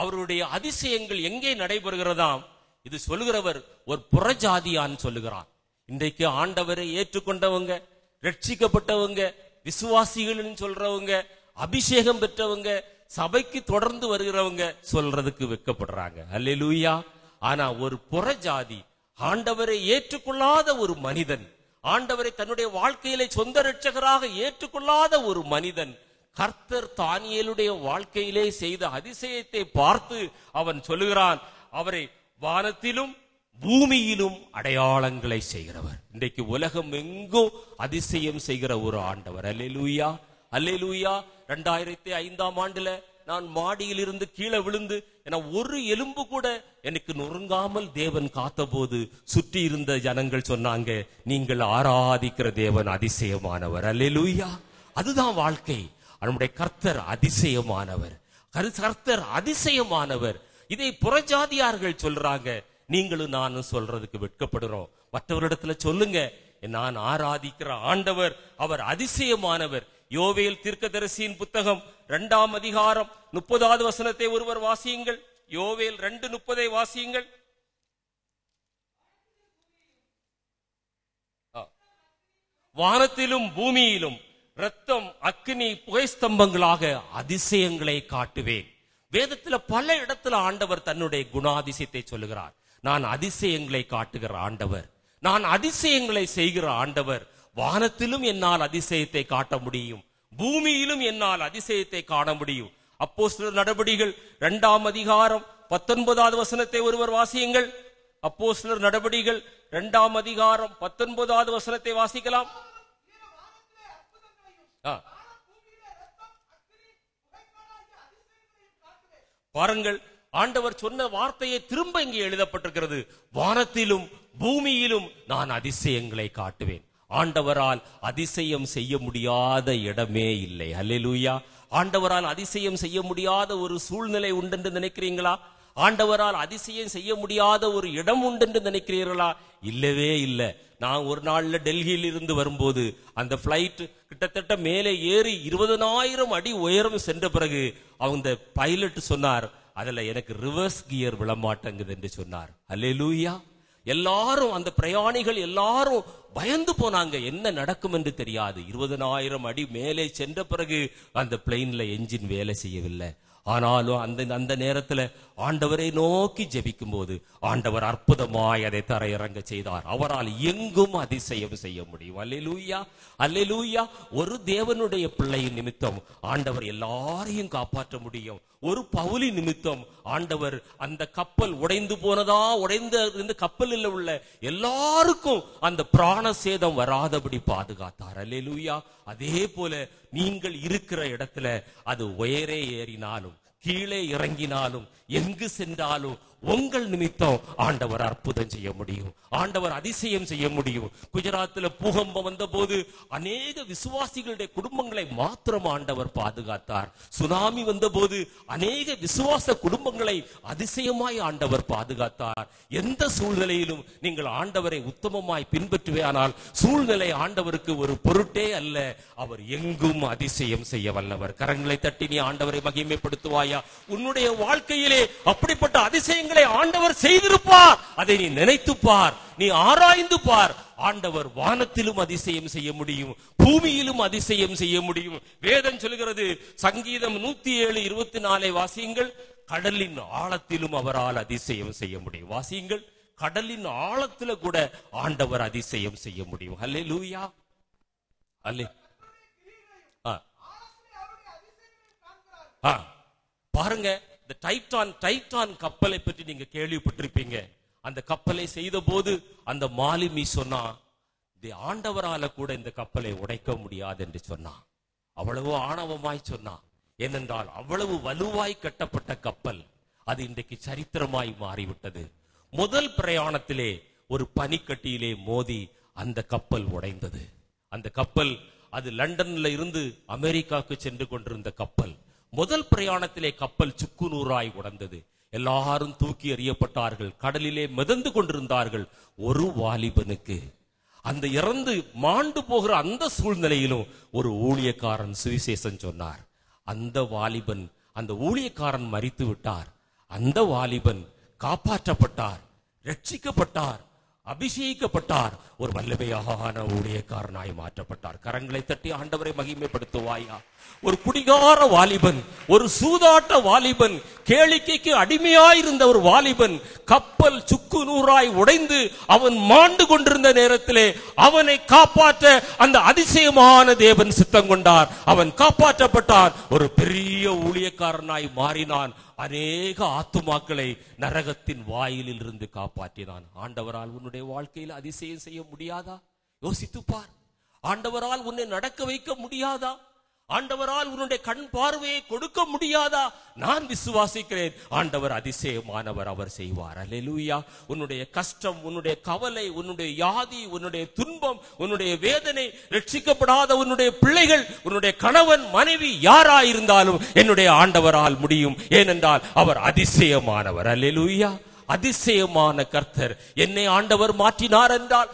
அவருடைய அதிசயங்கள் எங்கே நடைபெறுகிறதாம்? இது சொல்லுகிறவர் ஒரு புறஜாதியான்னு சொல்லுகிறார். இன்றைக்கு ஆண்டவரை ஏற்றுக்கொண்டவங்க, ரட்சிக்கப்பட்டவங்க, விசுவாசிகள் சொல்றவங்க, அபிஷேகம் பெற்றவங்க, சபைக்கு தொடர்ந்து வருகிறவங்க சொல்றதுக்கு வெட்கப்படுறாங்க. அல்லேலூயா. ஆனா ஒரு புறஜாதி, ஆண்டவரை ஏற்றுக்கொள்ளாத ஒரு மனிதன், ஆண்டவரை தன்னுடைய வாழ்க்கையிலே சொந்த இரட்சகராக ஏற்றுக்கொள்ளாத ஒரு மனிதன், கர்த்தர் தானியேலுடைய வாழ்க்கையிலே செய்த அதிசயத்தை பார்த்து அவன் சொல்லுகிறான், அவரை வானத்திலும் பூமியிலும் அடையாளங்களை செய்கிறவர். இன்றைக்கு உலகம் எங்கும் அதிசயம் செய்கிற ஒரு ஆண்டவர். அல்லேலூயா, அல்லேலூயா. 2005 நான் மாடியில் இருந்து கீழே விழுந்து ஒரு எலும்பு கூட எனக்கு நொறுங்காமல் தேவன் காத்த போது சுற்றி இருந்த ஜனங்கள் சொன்னாங்க, நீங்கள் ஆராதிக்கிற தேவன் அதிசயமானவர். அல்லேலூயா. அதுதான் வாழ்க்கை. நம்முடைய கர்த்தர் அதிசயமானவர், கர்த்தர் அதிசயமானவர். இதை புறஜாதியார்கள் சொல்றாங்க, நீங்களும் நானும் சொல்றதுக்கு வெட்கப்படுறோம். மற்றவரிடத்துல சொல்லுங்க, நான் ஆராதிக்கிற ஆண்டவர் அவர் அதிசயமானவர். யோவேல் தீர்க்கதரிசியின் புத்தகம் 2ஆம் அதிகாரம் 30வது வசனத்தை ஒருவர் வாசியுங்கள். யோவேல் 2:30 வாசியுங்கள். வானத்திலும் பூமியிலும் இரத்தம், அக்கினி, புகைஸ்தம்பங்களாக அதிசயங்களை காட்டுவேன். வேதத்துல பல இடத்துல ஆண்டவர் தன்னுடைய குணாதிசயத்தை சொல்லுகிறார். நான் அதிசயங்களை காட்டுகிற ஆண்டவர், நான் அதிசயங்களை செய்கிற ஆண்டவர். வானத்திலும் என்னால் அதிசயத்தை காட்ட முடியும், பூமியிலும் என்னால் அதிசயத்தை காண முடியும். அப்போஸ்தலர் நடபடிகள் 2ஆம் அதிகாரம் 19வது வசனத்தை ஒருவர் வாசியுங்கள். அப்போஸ்தலர் நடபடிகள் 2ஆம் அதிகாரம் 19வது வசனத்தை வாசிக்கலாம். பாருங்கள், ஆண்டவர் சொன்ன வார்த்தையை திரும்ப இங்கே எழுதப்பட்டிருக்கிறது. வானத்திலும் பூமியிலும் நான் அதிசயங்களை காட்டுவேன். ஆண்டவரால் அதிசயம் செய்ய முடியாத இடமே இல்லை. அல்லேலூயா. ஆண்டவரால் அதிசயம் செய்ய முடியாத ஒரு சூழ்நிலை உண்டென்று நினைக்கிறீங்களா? ஆண்டவரால் அதிசயம் செய்ய முடியாத ஒரு இடம் உண்டென்று நினைக்கிறீர்களா? இல்லவே இல்லை. நான் ஒரு நாள்ல டெல்லியில் இருந்து வரும்போது அந்த பிளைட் கிட்டத்தட்ட மேலே ஏறி 20,000 அடி உயரம் சென்ற பிறகு அந்த பைலட் சொன்னார், அதுல எனக்கு ரிவர்ஸ் கியர் விழமாட்டேங்குது என்று சொன்னார். அல்லேலூயா. எல்லாரும், அந்த பிரயாணிகள் எல்லாரும் பயந்து போனாங்க, என்ன நடக்கும் என்று தெரியாது. 20,000 அடி மேலே சென்ற பிறகு அந்த பிளேன்ல என்ஜின் வேலை செய்யவில்லை. ஆனாலும் அந்த நேரத்துல ஆண்டவரை நோக்கி ஜெபிக்கும் போது ஆண்டவர் அற்புதமாய் அதை தரையிறங்க செய்தார். அவரால் எங்கும் அதிசயம் செய்ய முடியும். அல்லேலூயா, அல்லேலூயா. ஒரு தேவனுடைய பிள்ளையின் நிமித்தம் ஆண்டவர் எல்லாரையும் காப்பாற்ற முடியும். ஒரு பவுலி நிமித்தம் ஆண்டவர் அந்த கப்பல் உடைந்து போனதா, உடைந்த கப்பலில் உள்ள எல்லாருக்கும் அந்த பிராண சேதம் வராதபடி பாதுகாத்தார். அல்லேலூயா. அதே போல நீங்கள் இருக்கிற இடத்துல அது உயரே ஏறினாலும் கீழே இறங்கினாலும் எங்கு சென்றாலும் உங்கள் நிமித்தம் ஆண்டவர் அற்புதம் செய்ய முடியும், ஆண்டவர் அதிசயம் செய்ய முடியும். குஜராத்தில் பூகம்பம் வந்த போது அநேக விசுவாசிகளுடைய குடும்பங்களை மாத்திரம் ஆண்டவர் பாதுகாத்தார். சுனாமி வந்த போது அநேக விசுவாச குடும்பங்களை அதிசயமாய் ஆண்டவர் பாதுகாத்தார். எந்த சூழ்நிலையிலும் நீங்கள் ஆண்டவரை உத்தமமாய் பின்பற்றுவேயானால் சூழ்நிலை ஆண்டவருக்கு ஒரு பொருட்டே அல்ல. அவர் எங்கும் அதிசயம் செய்ய வல்லவர். கரங்களை தட்டி நீ ஆண்டவரை மகிமைப்படுத்துவாயா? உன்னுடைய வாழ்க்கையிலே அப்படிப்பட்ட அதிசயங்கள் ஆண்டவர் செய்திருப்பார். அதை நீ நினைத்து பார், நீ ஆராய்ந்து பார். ஆண்டவர் வானத்திலும் அதிசயம் செய்ய முடியும், பூமியிலும் அதிசயம் செய்ய முடியும். வேதம் சொல்கிறது, சங்கீதம் 107:24 வாசியுங்கள். கடலின் ஆழத்திலும் அவரால் அதிசயம் செய்ய முடியும். வாசியுங்கள். கடலின் ஆழத்துல கூட ஆண்டவர் அதிசயம் செய்ய முடியும். அல்லேலூயா, அல்லே. பாருங்க, இந்த டைட்டான் கப்பலை பற்றி நீங்க கேள்விப்பட்டிருப்பீங்க. அந்த கப்பலை செய்த போது அந்த மாலுமி சொன்னா, ஆண்டவரால கூட இந்த கப்பலை உடைக்க முடியாது என்று சொன்னான். அவ்வளவு ஆணவமாய் சொன்னான். ஏனென்றால் அவ்வளவு வலுவாய் கட்டப்பட்ட கப்பல் அது இன்றைக்கு சரித்திரமாய் மாறிவிட்டது. முதல் பிரயாணத்திலே ஒரு பனிக்கட்டியிலே மோதி அந்த கப்பல் உடைந்தது. அந்த கப்பல் அது லண்டன்ல இருந்து அமெரிக்காவுக்கு சென்று கொண்டிருந்த கப்பல். முதல் பிரயாணத்திலே கப்பல் சுக்குநூறாய் உடைந்தது. எல்லாரும் தூக்கி எறியப்பட்டார்கள், கடலிலே மிதந்து கொண்டிருந்தார்கள். ஒரு வாலிபனுக்கு அந்த இறந்து மாண்டு போகிற அந்த சூழ்நிலையிலும் ஒரு ஊழியக்காரன் சுவிசேஷம் சொன்னார். அந்த வாலிபன், அந்த ஊழியக்காரன் மரித்து விட்டார். அந்த வாலிபன் காப்பாற்றப்பட்டார், ரட்சிக்கப்பட்டார், அபிஷேகிக்கப்பட்டார், ஒரு வல்லமையான ஊழியக்காரனாய் மாற்றப்பட்டார். கரங்களை தட்டி ஆண்டவரை மகிமைப்படுத்துவாயா? ஒரு குடிகார வாலிபன், ஒரு சூதாட்ட வாலிபன், கேளிக்கைக்கு அடிமையாயிருந்த ஒரு வாலிபன் கப்பல் சுக்கு நூறாய் உடைந்து அவன் மாண்டு கொண்டிருந்த நேரத்திலே அவனை காப்பாற்ற அந்த அதிசயமான தேவன் சித்தம் கொண்டார். அவன் காப்பாற்றப்பட்டான், ஒரு பெரிய ஊழியக்காரனாய் மாறினான். அநேக ஆத்துமாக்களை நரகத்தின் வாயிலில் இருந்து காப்பாற்றினான். ஆண்டவரால் உன்னுடைய வாழ்க்கையில் அதிசயம் செய்ய முடியாதா? யோசித்துப்பார். ஆண்டவரால் உன்னை நடக்க வைக்க முடியாதா? ஆண்டவரால் உன்னுடைய கண் பார்வையை கொடுக்க முடியாதா? நான் விசுவாசிக்கிறேன், ஆண்டவர் அதிசயமானவர், அவர் செய்வார். அல்லேலூயா. உன்னுடைய கஷ்டம், உன்னுடைய கவலை, உன்னுடைய வியாதி, உன்னுடைய துன்பம், உன்னுடைய வேதனை, ரட்சிக்கப்படாத உன்னுடைய பிள்ளைகள், உன்னுடைய கணவன் மனைவி யாராயிருந்தாலும் என்னுடைய ஆண்டவரால் முடியும். ஏனென்றால் அவர் அதிசயமானவர். அல்லேலூயா. அதிசயமான கர்த்தர். என்னை ஆண்டவர் மாற்றினார் என்றால்,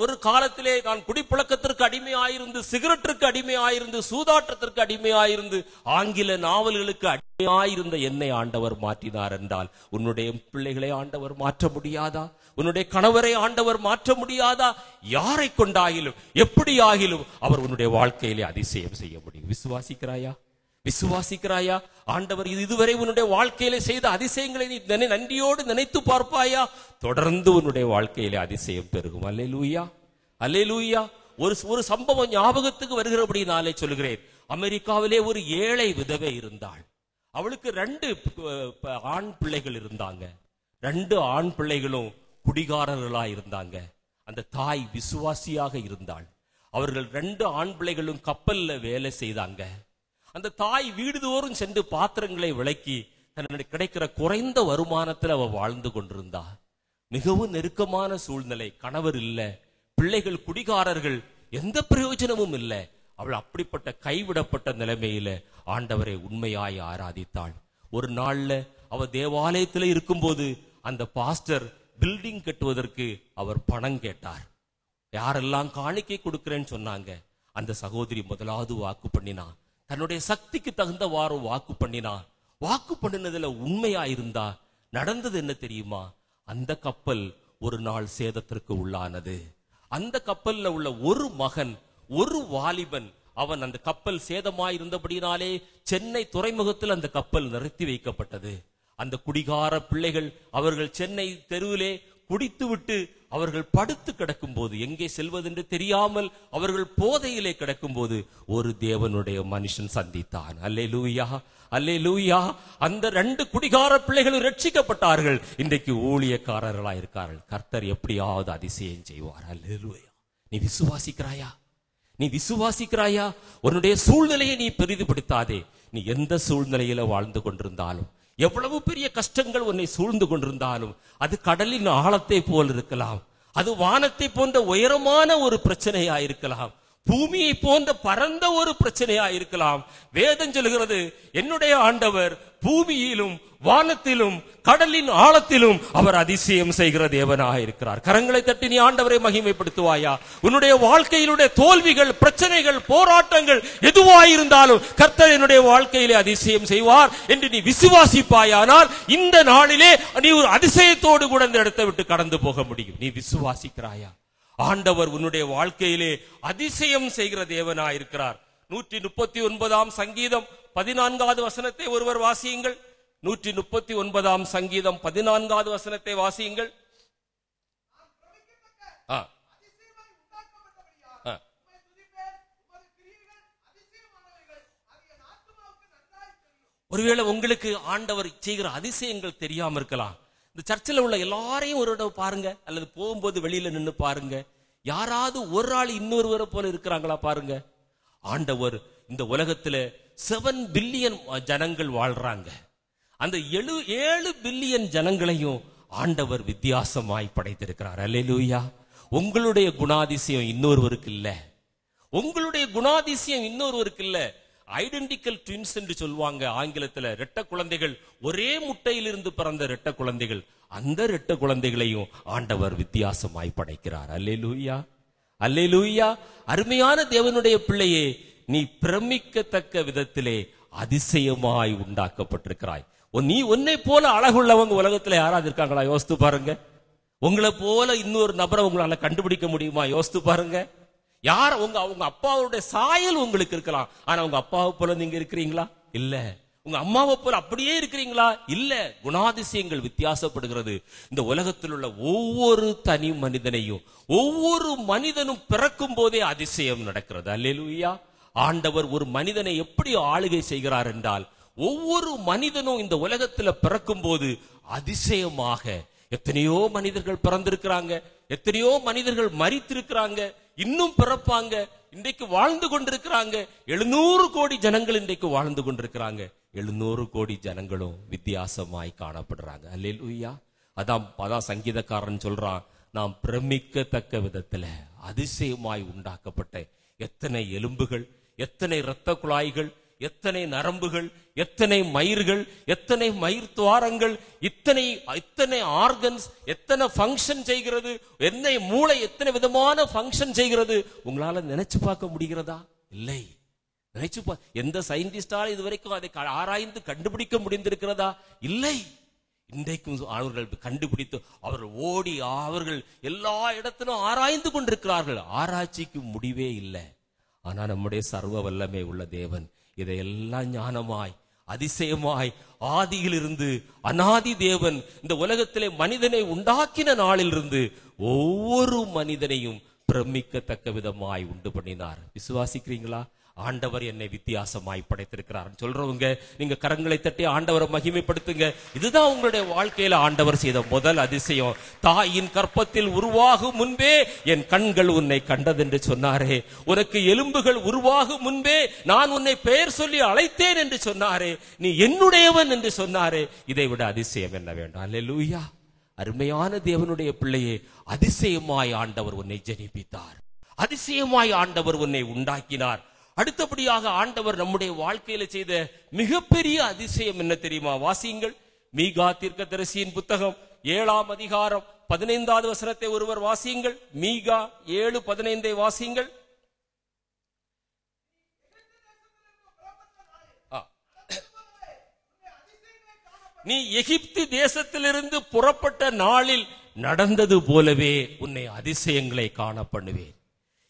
ஒரு காலத்திலே நான் குடிப்பழக்கத்திற்கு அடிமையாயிருந்து, சிகரெட்டிற்கு அடிமையாயிருந்து, சூதாட்டத்திற்கு அடிமையாயிருந்து, ஆங்கில நாவல்களுக்கு அடிமையாயிருந்த என்னை ஆண்டவர் மாற்றினார் என்றால், உன்னுடைய பிள்ளைகளை ஆண்டவர் மாற்ற முடியாதா? உன்னுடைய கணவரை ஆண்டவர் மாற்ற முடியாதா? யாரை கொண்டாகிலும் எப்படி ஆகிலும் அவர் உன்னுடைய வாழ்க்கையிலே அதிசயம் செய்ய முடியும். விசுவாசிக்கிறாயா? விசுவாசிக்கிறாயா? ஆண்டவர் இதுவரை உன்னுடைய வாழ்க்கையிலே செய்த அதிசயங்களை நீ நன்றியோடு நினைத்து பார்ப்பாயா? தொடர்ந்து உன்னுடைய வாழ்க்கையிலே அதிசயம் பெருகும். அல்லேலூயா, அல்லேலூயா. ஒரு சம்பவம் ஞாபகத்துக்கு வருகிறபடினாலே சொல்கிறேன். அமெரிக்காவிலே ஒரு ஏழை விதவை இருந்தாள். அவளுக்கு 2 ஆண் பிள்ளைகள் இருந்தாங்க. 2 ஆண் பிள்ளைகளும் குடிகாரர்களாய் இருந்தாங்க. அந்த தாய் விசுவாசியாக இருந்தாள். அவர்கள் 2 ஆண் பிள்ளைகளும் கப்பல்ல வேலை செய்தாங்க. அந்த தாய் வீடுதோறும் சென்று பாத்திரங்களை விளக்கி தன்னுடைய கிடைக்கிற குறைந்த வருமானத்தில் அவ வாழ்ந்து கொண்டிருந்தா. மிகவும் நெருக்கமான சூழ்நிலை. கணவர் இல்ல, பிள்ளைகள் குடிகாரர்கள், எந்த பிரயோஜனமும் இல்லை. அவள் அப்படிப்பட்ட கைவிடப்பட்ட நிலைமையில ஆண்டவரை உண்மையாய் ஆராதித்தாள். ஒரு நாள்ல அவ தேவாலயத்தில் இருக்கும்போது அந்த பாஸ்டர் பில்டிங் கட்டுவதற்கு அவர் பணம் கேட்டார். யாரெல்லாம் காணிக்கை கொடுக்கிறேன்னு சொன்னாங்க. அந்த சகோதரி முதலாவது வாக்கு பண்ணினா. தன்னுடைய சக்திக்கு தகுந்தவாறு வாக்கு பண்ணினா. வாக்கு பண்ணினதுல உண்மையா இருந்தா நடந்தது என்ன தெரியுமா? அந்த கப்பல் ஒரு நாள் சேதத்திற்கு உள்ளானது. அந்த கப்பல்ல உள்ள ஒரு மகன், ஒரு வாலிபன், அவன் அந்த கப்பல் சேதமாயிருந்தபடினாலே சென்னை துறைமுகத்தில் அந்த கப்பல் நிறுத்தி வைக்கப்பட்டது. அந்த குடிகார பிள்ளைகள் அவர்கள் சென்னை தெருவிலே குடித்துவிட்டு அவர்கள் படுத்து கிடக்கும் போது, எங்கே செல்வதென்று தெரியாமல் அவர்கள் போதையிலே கிடக்கும் போது ஒரு தேவனுடைய மனுஷன் சந்தித்தான். அல்லேலூயா, அல்லேலூயா. அந்த 2 குடிகார பிள்ளைகளும் ரட்சிக்கப்பட்டார்கள். இன்றைக்கு ஊழியக்காரர்களாக இருக்கார்கள். கர்த்தர் எப்படியாவது அதிசயம் செய்வார். அல்லேலூயா. நீ விசுவாசிக்கிறாயா? நீ விசுவாசிக்கிறாயா? உன்னுடைய சூழ்நிலையை நீ பெரிதுபடுத்தாதே. நீ எந்த சூழ்நிலையில வாழ்ந்து கொண்டிருந்தாலும், எவ்வளவு பெரிய கஷ்டங்கள் உன்னை சூழ்ந்து கொண்டிருந்தாலும், அது கடலின் ஆழத்தை போல் இருக்கலாம், அது வானத்தை போன்ற உயரமான ஒரு பிரச்சனையா இருக்கலாம், பூமியை போன்ற பரந்த ஒரு பிரச்சனையா இருக்கலாம். வேதம் சொல்கிறது, என்னுடைய ஆண்டவர் பூமியிலும் வானத்திலும் கடலின் ஆழத்திலும் அவர் அதிசயம் செய்கிற தேவனாக இருக்கிறார். கரங்களை தட்டி நீ ஆண்டவரை மகிமைப்படுத்துவாயா? உன்னுடைய வாழ்க்கையிலுடைய தோல்விகள், பிரச்சனைகள், போராட்டங்கள் எதுவாயிருந்தாலும் கர்த்தர் என்னுடைய வாழ்க்கையிலே அதிசயம் செய்வார் என்று நீ விசுவாசிப்பாயானால் இந்த நாளிலே நீ ஒரு அதிசயத்தோடு கூட இந்த இடத்தை விட்டு கடந்து போக முடியும். நீ விசுவாசிக்கிறாயா? ஆண்டவர் உன்னுடைய வாழ்க்கையிலே அதிசயம் செய்கிற தேவனாய் இருக்கிறார். 139 சங்கீதம் 14வது வசனத்தை ஒருவர் வாசியுங்கள். 139 சங்கீதம் 14வது வசனத்தை வாசியுங்கள். ஒருவேளை உங்களுக்கு ஆண்டவர் செய்கிற அதிசயங்கள் தெரியாம இருக்கலாம். இந்த சர்ச்சில் உள்ள எல்லாரையும் ஒரு இடம் பாருங்க, அல்லது போகும்போது வெளியில நின்று பாருங்க. யாராவது ஒரு ஆள் இன்னொருவரை போல இருக்கிறாங்களா பாருங்க. ஆண்டவர் இந்த உலகத்துல 7 பில்லியன் ஜனங்கள் வாழ்றாங்க. அந்த 7 பில்லியன் ஜனங்களையும் ஆண்டவர் வித்தியாசமாய் படைத்திருக்கிறார். அல்லேலூயா. உங்களுடைய குணாதிசயம் இன்னொருவருக்கு இல்ல. உங்களுடைய குணாதிசயம் இன்னொருவருக்கு இல்ல. ஐடென்டிக்கல் ட்வின்ஸ் என்று சொல்லுவாங்க ஆங்கிலத்துல. இரட்டை குழந்தைகள், ஒரே முட்டையிலிருந்து பிறந்த இரட்டை குழந்தைகள். அந்த இரட்டை குழந்தைகளையும் ஆண்டவர் வித்தியாசமாய் படைக்கிறார். அல்லேலூயா, அல்லேலூயா. அருமையான தேவனுடைய பிள்ளையே, நீ பிரமிக்கத்தக்க விதத்திலே அதிசயமாய் உண்டாக்கப்பட்டிருக்கிறாய். நீ உன்னை போல அழகுள்ளவங்க உலகத்துல யாராவது இருக்காங்களா? யோசித்து பாருங்க. உங்களை போல இன்னொரு நபரை உங்களால கண்டுபிடிக்க முடியுமா? யோசித்து பாருங்க. யார் உங்க அப்பாவுடைய சாயல் உங்களுக்கு இருக்கலாம், ஆனா உங்க அப்பாவை போல நீங்க இருக்கிறீங்களா? இல்ல. உங்க அம்மாவை போல அப்படியே இருக்கிறீங்களா? இல்ல. குணாதிசயங்கள் வித்தியாசப்படுகிறது. இந்த உலகத்தில் உள்ள ஒவ்வொரு தனி மனிதனையும், ஒவ்வொரு மனிதனும் பிறக்கும் போதே அதிசயம் நடக்கிறது. அல்லேலூயா. ஆண்டவர் ஒரு மனிதனை எப்படி ஆளுகை செய்கிறார் என்றால், ஒவ்வொரு மனிதனும் இந்த உலகத்துல பிறக்கும் போது அதிசயமாக, எத்தனையோ மனிதர்கள் பிறந்திருக்கிறாங்க, எத்தனையோ மனிதர்கள் மரித்திருக்கிறாங்க, இன்னும் பிறப்பாங்க, இன்றைக்கு வாழ்ந்து கொண்டிருக்கிறாங்க. 700 கோடி ஜனங்கள் இன்றைக்கு வாழ்ந்து கொண்டிருக்கிறாங்க. 700 கோடி ஜனங்களும் வித்தியாசமாய் காணப்படுறாங்க. அல்லேலூயா. அதான் சங்கீதக்காரன் சொல்றான், நாம் பிரமிக்கத்தக்க விதத்துல அதிசயமாய் உண்டாக்கப்பட்ட எத்தனை எலும்புகள், எத்தனை இரத்த குழாய்கள், எத்தனை நரம்புகள், எத்தனை மயிர்கள், எத்தனை மயிர் துவாரங்கள், இத்தனை ஆர்கன்ஸ், எத்தனை ஃபங்க்ஷன் செய்கிறது, என்ன மூளை எத்தனை விதமான ஃபங்க்ஷன் செய்கிறது. உங்களால நினைச்சு பார்க்க முடிகிறதா? இல்லை. நினைச்சு எந்த சயின்டிஸ்டால் இதுவரைக்கும் அதை ஆராய்ந்து கண்டுபிடிக்க முடிந்திருக்கிறதா? இல்லை. இன்றைக்கும் அவர்கள் கண்டுபிடித்து அவர்கள் எல்லா இடத்திலும் ஆராய்ந்து கொண்டிருக்கிறார்கள். ஆராய்ச்சிக்கு முடிவே இல்லை. ஆனா நம்முடைய சர்வ வல்லமை உள்ள தேவன் இதையெல்லாம் ஞானமாய், அதிசயமாய், ஆதியிலிருந்து அநாதி தேவன் இந்த உலகத்திலே மனிதனை உண்டாக்கின நாளிலிருந்து ஒவ்வொரு மனிதனையும் பிரமிக்கத்தக்க விதமாய் உண்டு பண்ணினார். விசுவாசிக்கிறீங்களா? ஆண்டவர் என்னை வித்தியாசமாய் படைத்திருக்கிறார் சொல்றவங்க நீங்க கரங்களை தட்டி ஆண்டவரை மகிமைப்படுத்துங்க. இதுதான் உங்களுடைய வாழ்க்கையில ஆண்டவர் செய்த முதல் அதிசயம். தாயின் கற்பத்தில் உருவாகும் முன்பே என் கண்கள் உன்னை கண்டதென்று சொன்னாரே, உனக்கு எலும்புகள் உருவாகும் முன்பே நான் உன்னை பெயர் சொல்லி அழைத்தேன் என்று சொன்னாரே, நீ என்னுடையவன் என்று சொன்னாரே, இதை விட அதிசயம் என்ன வேண்டும்? அல்லேலூயா. அருமையான தேவனுடைய பிள்ளையே, அதிசயமாய் ஆண்டவர் உன்னை ஜெனிப்பித்தார், அதிசயமாய் ஆண்டவர் உன்னை உண்டாக்கினார். அடுத்தபடியாக ஆண்டவர் நம்முடைய வாழ்க்கையில செய்த மிகப்பெரிய அதிசயம் என்ன தெரியுமா? வாசியுங்கள். மீகா தீர்க்கதரிசியின் புத்தகம் 7ஆம் அதிகாரம் 15வது வசனத்தை ஒருவர் வாசியுங்கள். மீகா 7:15 வாசியுங்கள். நீ எகிப்து தேசத்திலிருந்து புறப்பட்ட நாளில் நடந்தது போலவே உன்னை அதிசயங்களை காண பண்ணுவேன்.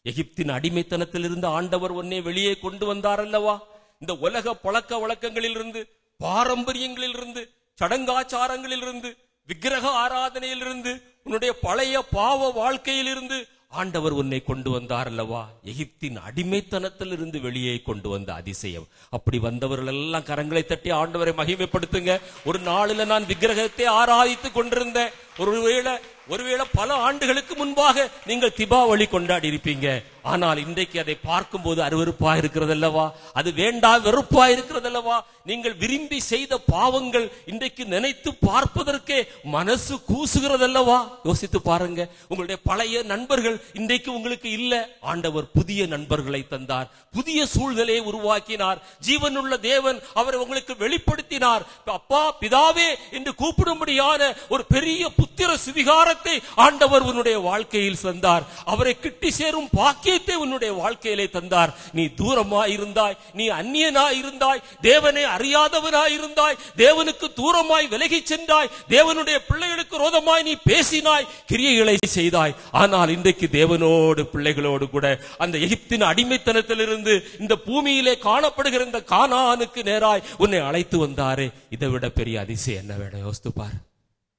எகிப்தின் அடிமைத்தனத்திலிருந்து ஆண்டவர் உன்னை வெளியே கொண்டு வந்தார் அல்லவா? இந்த உலக பழக்க வழக்கங்களிலிருந்து, பாரம்பரியங்களிலிருந்து, சடங்காச்சாரங்களிலிருந்து, விக்கிரக ஆராதனையிலிருந்து, உன்னுடைய பழைய பாவ வாழ்க்கையிலிருந்து ஆண்டவர் உன்னை கொண்டு வந்தார் அல்லவா? எகிப்தின் அடிமைத்தனத்திலிருந்து வெளியே கொண்டு வந்த அதிசயம். அப்படி வந்தவர்கள் எல்லாம் கரங்களை தட்டி ஆண்டவரை மகிமைப்படுத்துங்க. ஒரு நாளில் நான் விக்கிரகத்தை ஆராதித்து கொண்டிருந்தேன். ஒருவேளை பல ஆண்டுகளுக்கு முன்பாக நீங்கள் தீபாவளி கொண்டாடி இருப்பீங்க. ஆனால் இன்றைக்கு அதை பார்க்கும் போது அருவருப்பா இருக்கிறது அல்லவா? அது வேண்டாம் வெறுப்பா இருக்கிறது அல்லவா? நீங்கள் விரும்பி செய்த பாவங்கள் இன்றைக்கு நினைத்து பார்ப்பதற்கே மனசு கூசுகிறது அல்லவா? யோசித்து பாருங்க. உங்களுடைய பழைய நண்பர்கள் இன்றைக்கு உங்களுக்கு இல்ல. ஆண்டவர் புதிய நண்பர்களை தந்தார், புதிய சூழ்நிலையை உருவாக்கினார். ஜீவனுள்ள தேவன் அவரை உங்களுக்கு வெளிப்படுத்தினார். அப்பா பிதாவே என்று கூப்பிடும்படியான ஒரு பெரிய புத்திர சுவிகாரத்தை ஆண்டவர் உன்னுடைய வாழ்க்கையில் தந்தார். அவரை கிட்டி சேரும் பாக்கியத்தை உன்னுடைய வாழ்க்கையிலே தந்தார். நீ தூரமாய் இருந்தாய், நீ அந்நியனாய் இருந்தாய், தேவனை அறியாதவனாய் இருந்தாய், தேவனுக்கு தூரமாய் விலகி சென்றாய், தேவனுடைய பிள்ளைகளுக்கு விரோதமாய் நீ பேசினாய், கிரியைகளை செய்தாய். ஆனால் இன்றைக்கு தேவனோடு பிள்ளைகளோடு கூட அந்த எகிப்தின் அடிமைத்தனத்திலிருந்து இந்த பூமியிலே காணப்படுகிற இந்த கானானுக்கு நேராய் உன்னை அழைத்து வந்தாரே, இதை விட பெரிய அதிசயம் என்ன வேணும்?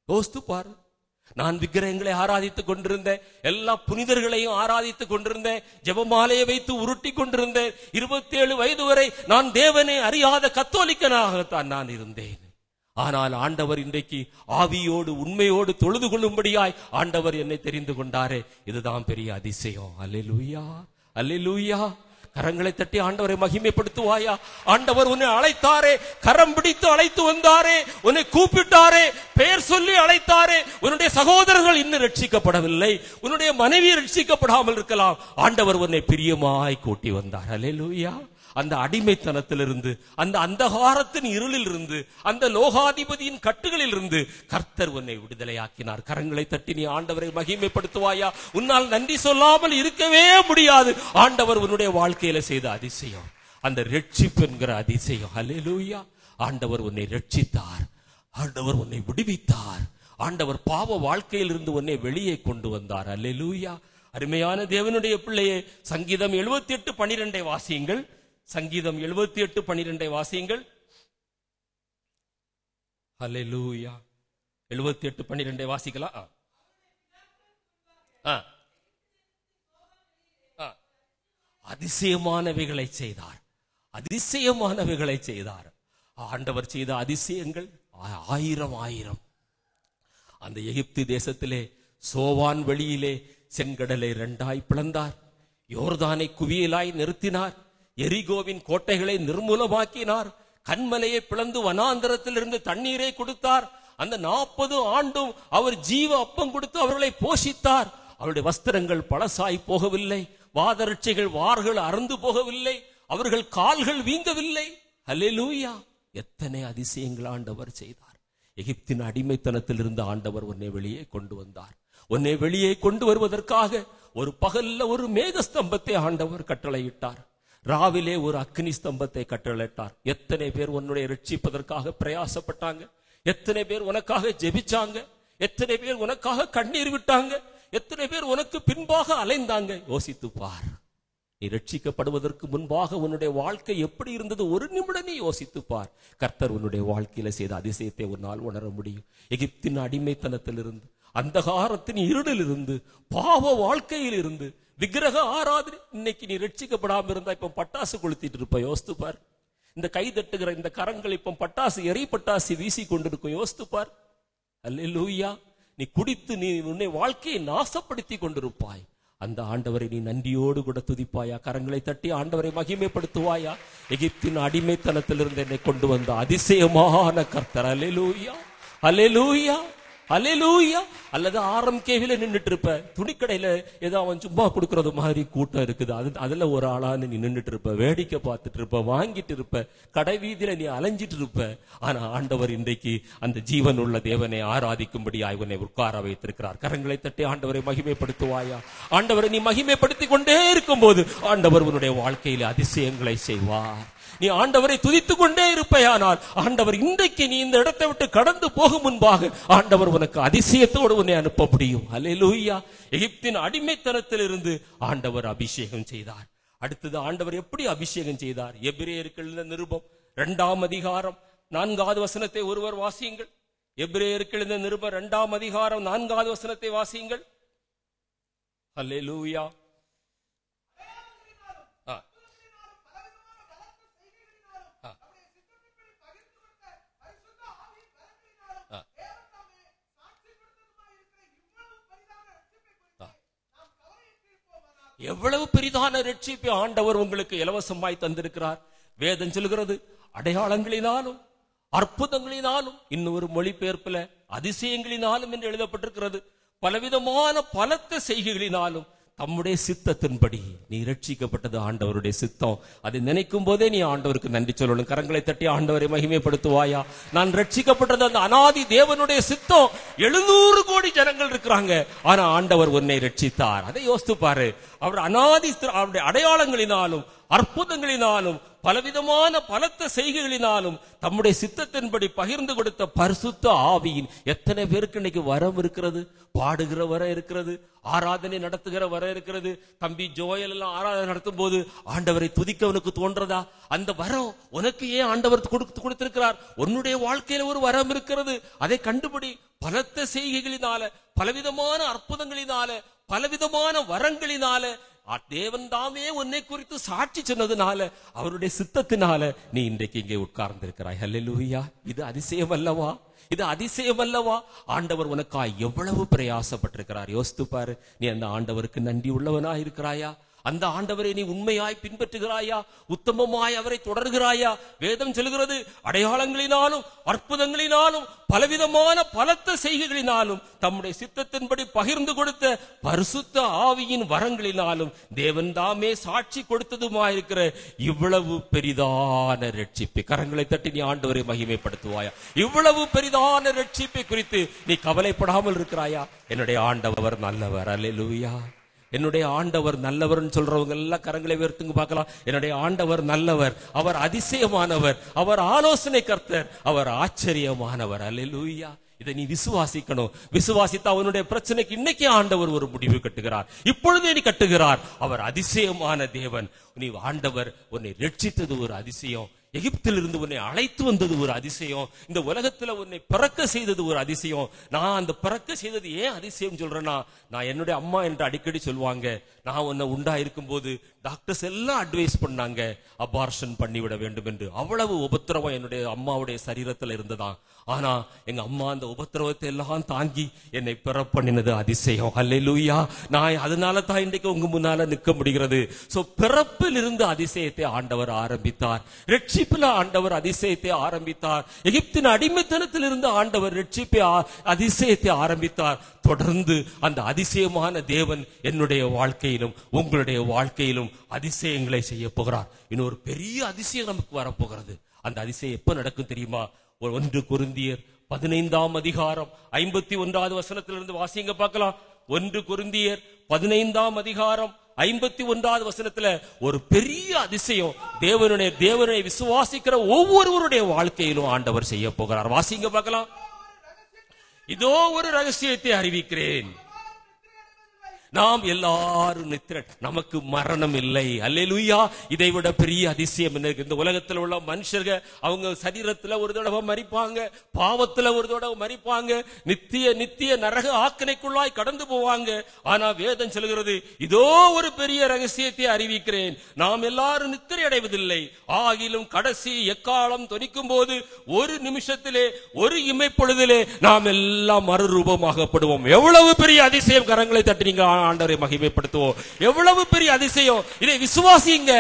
யோசித்து பார். நான் விக்கிரகங்களை ஆராதித்துக் கொண்டிருந்தேன், எல்லா புனிதர்களையும் ஆராதித்துக் கொண்டிருந்தேன், ஜெபமாலையை வைத்து உருட்டி கொண்டிருந்தேன். 27 வயது வரை நான் தேவனை அறியாத கத்தோலிக்கனாகத்தான் நான் இருந்தேன். ஆனால் ஆண்டவர் இன்றைக்கு ஆவியோடு உண்மையோடு தொழுது கொள்ளும்படியாய் ஆண்டவர் என்னை தெரிந்து கொண்டாரே, இதுதான் பெரிய அதிசயம். அல்லேலூயா, அல்லேலூயா. கரங்களை தட்டி ஆண்டவரை மகிமைப்படுத்துவாயா? ஆண்டவர் உன்னை அழைத்தாரே, கரம் பிடித்து அழைத்து வந்தாரே, உன்னை கூப்பிட்டாரே, பெயர் சொல்லி அழைத்தாரே. உன்னுடைய சகோதரர்கள் இன்னும் ரட்சிக்கப்படவில்லை, உன்னுடைய மனைவி ரட்சிக்கப்படாமல் இருக்கலாம். ஆண்டவர் உன்னை பிரியமாய் கூட்டி வந்தார். அல்லேலூயா. அந்த அடிமைத்தனத்திலிருந்து, அந்த அந்தகாரத்தின் இருளில் இருந்து, அந்த லோகாதிபதியின் கட்டுகளில் இருந்து கர்த்தர் உன்னை விடுதலையாக்கினார். கரங்களை தட்டி நீ ஆண்டவரை மகிமைப்படுத்துவாயா? உன்னால் நன்றி சொல்லாமல் இருக்கவே முடியாது. ஆண்டவர் உன்னுடைய வாழ்க்கையில செய்த அதிசயம், அந்த ரட்சிப்பு என்கிற அதிசயம். அல்லேலூயா. ஆண்டவர் உன்னை ரட்சித்தார், ஆண்டவர் உன்னை விடுவித்தார், ஆண்டவர் பாவ வாழ்க்கையில் இருந்து உன்னை வெளியே கொண்டு வந்தார். அல்லேலூயா. அருமையான தேவனுடைய பிள்ளையே, சங்கீதம் 78:12 வாசியுங்கள். சங்கீதம் 78:12 வாசியுங்கள். அல்லேலூயா. 78:12 வாசிக்கலாம். அதிசயமானவைகளை செய்தார், அதிசயமானவைகளை செய்தார். ஆண்டவர் செய்த அதிசயங்கள் 1000. அந்த எகிப்து தேசத்திலே சோவான் வெளியிலே செங்கடலை 2 பிளந்தார், யோர்தானை குவியலாய் நிறுத்தினார், எரிகோவின் கோட்டைகளை நிர்மூலமாக்கினார், கண்மலையை பிளந்து வனாந்தரத்தில் இருந்து தண்ணீரை கொடுத்தார். அந்த 40 ஆண்டும் அவர் ஜீவ அப்பம் கொடுத்து அவர்களை போஷித்தார். அவருடைய வஸ்திரங்கள் பழசாய் போகவில்லை, வாதரட்சைகள் வார்கள் அறந்து போகவில்லை, அவர்கள் கால்கள் வீங்கவில்லை. அல்லேலூயா. எத்தனை அதிசயங்கள் ஆண்டவர் செய்தார். எகிப்தின் அடிமைத்தனத்தில் இருந்து ஆண்டவர் உன்னை வெளியே கொண்டு வந்தார். உன்னை வெளியே கொண்டு வருவதற்காக ஒரு பகல்ல ஒரு மேகஸ்தம்பத்தை ஆண்டவர் கட்டளையிட்டார், ராவிலே ஒரு அக்னி ஸ்தம்பத்தை கட்டளையிட்டார். எத்தனை பேர் உன்னுடைய ரட்சிப்பதற்காக பிரயாசப்பட்டாங்க, எத்தனை பேர் உனக்காக ஜெபிச்சாங்க, எத்தனை பேர் உனக்காக கண்ணீர் விட்டாங்க, எத்தனை பேர் உனக்கு பின்பாக அலைந்தாங்க. யோசித்து பார். நீ ரட்சிக்கப்படுவதற்கு முன்பாக உன்னுடைய வாழ்க்கை எப்படி இருந்தது? ஒரு நிமிடம் நீ யோசித்து பார். கர்த்தர் உன்னுடைய வாழ்க்கையில செய்த அதிசயத்தை உன்னால் உணர முடியும். எகிப்தின் அடிமைத்தனத்திலிருந்து, அந்தகாரத்தின் இருளில் இருந்து, பாவ வாழ்க்கையில் இருந்து, விக்கிரக ஆராதனை. இன்னைக்கு நீ ரட்சிக்கப்படாம இருந்தா இப்ப பட்டாசு கொளுத்திட்டு இருப்ப. யோசித்து பார். இந்த கை தட்டுகிற இந்த கரங்கள் இப்ப பட்டாசு, எரி பட்டாசு வீசி கொண்டிருக்கும். யோசித்து பார். அல்லேலூயா. நீ குடித்து நீ உன்னை வாழ்க்கையை நாசப்படுத்தி கொண்டிருப்பாய். அந்த ஆண்டவரை நீ நன்றியோடு கூட துதிப்பாயா? கரங்களை தட்டி ஆண்டவரை மகிமைப்படுத்துவாயா? எகிப்தின் அடிமைத்தனத்திலிருந்து என்னை கொண்டு வந்த அதிசயமான கர்த்தர். அல்லேலூயா, அல்லேலூயா, அல்லேலூயா. அல்லது RMKவில நின்றுட்டு இருப்ப, துணிக்கடையில ஏதோ அவன் சும்மா கொடுக்கறது மாதிரி கூட்டம் இருக்குது, அதுல ஒரு ஆளான்னு நீ நின்றுட்டு இருப்ப, வேடிக்கை பார்த்துட்டு இருப்ப, வாங்கிட்டு இருப்ப, கடை வீதியில நீ அலைஞ்சிட்டு இருப்ப. ஆனா ஆண்டவர் இன்றைக்கு அந்த ஜீவன் உள்ள தேவனை ஆராதிக்கும்படி உன்னை உட்கார வைத்திருக்கிறார். கரங்களை தட்டி ஆண்டவரை மகிமைப்படுத்துவாயா? ஆண்டவரை நீ மகிமைப்படுத்திக் கொண்டே இருக்கும் போது ஆண்டவர் உன்னுடைய வாழ்க்கையில அதிசயங்களை செய்வார். நீ ஆண்டவரை துதித்துக் கொண்டே இருப்பையானால் ஆண்டவர் இன்றைக்கு நீ இந்த இடத்தை விட்டு கடந்து போகும் முன்பாக ஆண்டவர் உனக்கு அதிசயத்தோடு உன்னை அனுப்ப முடியும். அல்லேலூயா. எகிப்தின் அடிமைத்தனத்தில் இருந்து ஆண்டவர் அபிஷேகம் செய்தார். அடுத்தது ஆண்டவர் எப்படி அபிஷேகம் செய்தார்? எபிரேயருக்கு எழுதின நிருபம் 2ஆம் அதிகாரம் 4வது வசனத்தை ஒருவர் வாசியுங்கள். எபிரேயருக்கு எழுதின நிருபம் 2ஆம் அதிகாரம் 4வது வசனத்தை வாசியுங்கள். அல்லேலூயா. எவ்வளவு பெரிதான ரட்சிப்பை ஆண்டவர் உங்களுக்கு இலவசமாய் தந்திருக்கிறார். வேதம் சொல்கிறது அடையாளங்களினாலும் அற்புதங்களினாலும், இன்னொரு மொழிபெயர்ப்புல அதிசயங்களினாலும் என்று எழுதப்பட்டிருக்கிறது. பலவிதமான பலத்த செய்கைகளினாலும் தம்முடைய சித்தத்தின்படி நீ ரட்சிக்கப்பட்டது ஆண்டவருடைய சித்தம். அதை நினைக்கும் போதே நீ ஆண்டவருக்கு நன்றி சொல்லணும். கரங்களை தட்டி ஆண்டவரை மகிமைப்படுத்துவாயா? நான் ரட்சிக்கப்பட்டது அந்த அனாதி தேவனுடைய சித்தம். 700 கோடி ஜனங்கள் இருக்கிறாங்க, ஆனா ஆண்டவர் உன்னை ரட்சித்தார். அதை யோசித்து பாரு. அவர் அனாதி, அவருடைய அடையாளங்களினாலும் அற்புதங்களினாலும் பலவிதமான பலத்த செய்கைகளினாலும் தம்முடைய சித்தத்தின்படி பகிர்ந்து கொடுத்த பரிசுத்த ஆவியின் எத்தனை பேருக்கு இன்னைக்கு வரம் இருக்கிறது? பாடுகிற வரம் இருக்கிறது, ஆராதனை நடத்துகிற வரம் இருக்கிறது. தம்பி ஜோயல் எல்லாம் ஆராதனை நடத்தும் போது ஆண்டவரை துதிக்க உனக்கு தோன்றதா? அந்த வரம் உனக்கு ஏன் ஆண்டவர் கொடுத்திருக்கிறார்? உன்னுடைய வாழ்க்கையில ஒரு வரம் இருக்கிறது, அதை கண்டுபிடி. பலத்த செய்கைகளினால, பலவிதமான அற்புதங்களினால, பலவிதமான வரங்களினால, தேவன் தாமே உன்னை குறித்து சாட்சி சொன்னதுனால, அவருடைய சித்தத்தினால நீ இன்றைக்கு இங்கே உட்கார்ந்து இருக்கிறாய். அல்லேலூயா. இது அதிசயம் அல்லவா? இது அதிசயம் அல்லவா? ஆண்டவர் உனக்காய் எவ்வளவு பிரயாசப்பட்டிருக்கிறார். யோசித்து பாரு. நீ அந்த ஆண்டவருக்கு நன்றி உள்ளவனா இருக்கிறாயா? அந்த ஆண்டவரை நீ உண்மையாய் பின்பற்றுகிறாயா? உத்தமமாய் அவரை தொடர்கிறாயா? வேதம் சொல்கிறது அடையாளங்களினாலும் அற்புதங்களினாலும் பலவிதமான பலத்த செய்கைகளினாலும் தம்முடைய சித்தத்தின்படி பகிர்ந்து கொடுத்த பரிசுத்த ஆவியின் வரங்களினாலும் தேவன் தாமே சாட்சி கொடுத்ததுமாயிருக்கிற இவ்வளவு பெரிதான ரட்சிப்பை, கரங்களை தட்டி நீ ஆண்டவரை மகிமைப்படுத்துவாயா? இவ்வளவு பெரிதான ரட்சிப்பை குறித்து நீ கவலைப்படாமல் இருக்கிறாயா? என்னுடைய ஆண்டவர் நல்லவர். அல்லேலூயா. என்னுடைய ஆண்டவர் நல்லவர் சொல்றவங்க எல்லாம் கரங்களை உயர்த்துங்க பார்க்கலாம். என்னுடைய ஆண்டவர் நல்லவர், அவர் அதிசயமானவர், அவர் ஆலோசனை கர்த்தர், அவர் ஆச்சரியமானவர். அல்லேலூயா. இதை நீ விசுவாசிக்கணும். விசுவாசித்தா அவனுடைய பிரச்சனைக்கு இன்னைக்கு ஆண்டவர் ஒரு முடிவு கட்டுகிறார், இப்பொழுதே நீ கட்டுகிறார். அவர் அதிசயமான தேவன். நீ ஆண்டவர் உன்னை ரட்சித்தது ஒரு அதிசயம், எகிப்திலிருந்து உன்னை அழைத்து வந்தது ஒரு அதிசயம், இந்த உலகத்துல உன்னை பிறக்க செய்தது ஒரு அதிசயம். நான் அந்த பிறக்க செய்தது ஏன் அதிசயம் சொல்றேன்னா, நான் என்னுடைய அம்மா என்று அடிக்கடி சொல்லுவாங்க, நான் உன்னை உண்டாயிருக்கும் போது டாக்டர்ஸ் எல்லாம் அட்வைஸ் பண்ணாங்க அபார்ஷன் பண்ணிவிட வேண்டும் என்று. அவ்வளவு உபத்திரவம் என்னுடைய அம்மாவுடைய சரீரத்துல இருந்ததா. ஆனா எங்க அம்மா அந்த உபத்திரவத்தை எல்லாம் தாங்கி என்னை பிற பண்ணினது அதிசயம். அல்லேலூயா. நான் அதனால தான் இன்றைக்கு உங்க முன்னால நிற்க முடிகிறது. சோ பிறப்பில் இருந்து அதிசயத்தை ஆண்டவர் ஆரம்பித்தார், ரட்சிப்பில் ஆண்டவர் அதிசயத்தை ஆரம்பித்தார், எகிப்தின் அடிமைத்தனத்திலிருந்து ஆண்டவர் ரட்சிப்பை அதிசயத்தை ஆரம்பித்தார். தொடர்ந்து அந்த அதிசயமான தேவன் என்னுடைய வாழ்க்கையிலும் உங்களுடைய வாழ்க்கையிலும் அதிசயங்களை செய்ய போகிறார். இன்னொரு பெரிய அதிசயம் நமக்கு வரப்போகிறது. அந்த அதிசயம் எப்ப நடக்கும் தெரியுமா? 1 கொரிந்தியர் 15ஆம் அதிகாரம் 51வது வசனத்திலிருந்து வாசிங்க பார்க்கலாம். 1 கொரிந்தியர் 15ஆம் அதிகாரம் 51வது வசனத்துல ஒரு பெரிய அதிசயம் தேவனை விசுவாசிக்கிற ஒவ்வொருவருடைய வாழ்க்கையிலும் ஆண்டவர் செய்ய போகிறார். வாசிங்க பார்க்கலாம். இதோ ஒரு ரகசியத்தை அறிவிக்கிறேன், நாம் எல்லாரும் நித்திர, நமக்கு மரணம் இல்லை. அல்லேலூயா. இதை விட பெரிய அதிசயம் என்ன? இந்த உலகத்தில் உள்ள மனுஷர்கள் அவங்க சரீரத்துல ஒரு தடவை மரிப்பாங்க, பாவத்துல ஒரு தடவை மரிப்பாங்க, நித்திய நரக ஆக்கினைக்குள்ளாய் கடந்து போவாங்க. ஆனா வேதம் சொல்கிறது, இதோ ஒரு பெரிய ரகசியத்தை அறிவிக்கிறேன், நாம் எல்லாரும் நித்திரை அடைவதில்லை, ஆகிலும் கடைசி எக்காலம் தொனிக்கும் போது ஒரு நிமிஷத்திலே ஒரு இமைப்பொழுதிலே நாம் எல்லாம் மறுரூபமாகப்படுவோம். எவ்வளவு பெரிய அதிசயம்! கரங்களை தட்டினீங்க, ஆண்டவரை மகிமைப்படுத்துவோம். எவ்வளவு பெரிய அதிசயம்! இதை விசுவாசிங்க.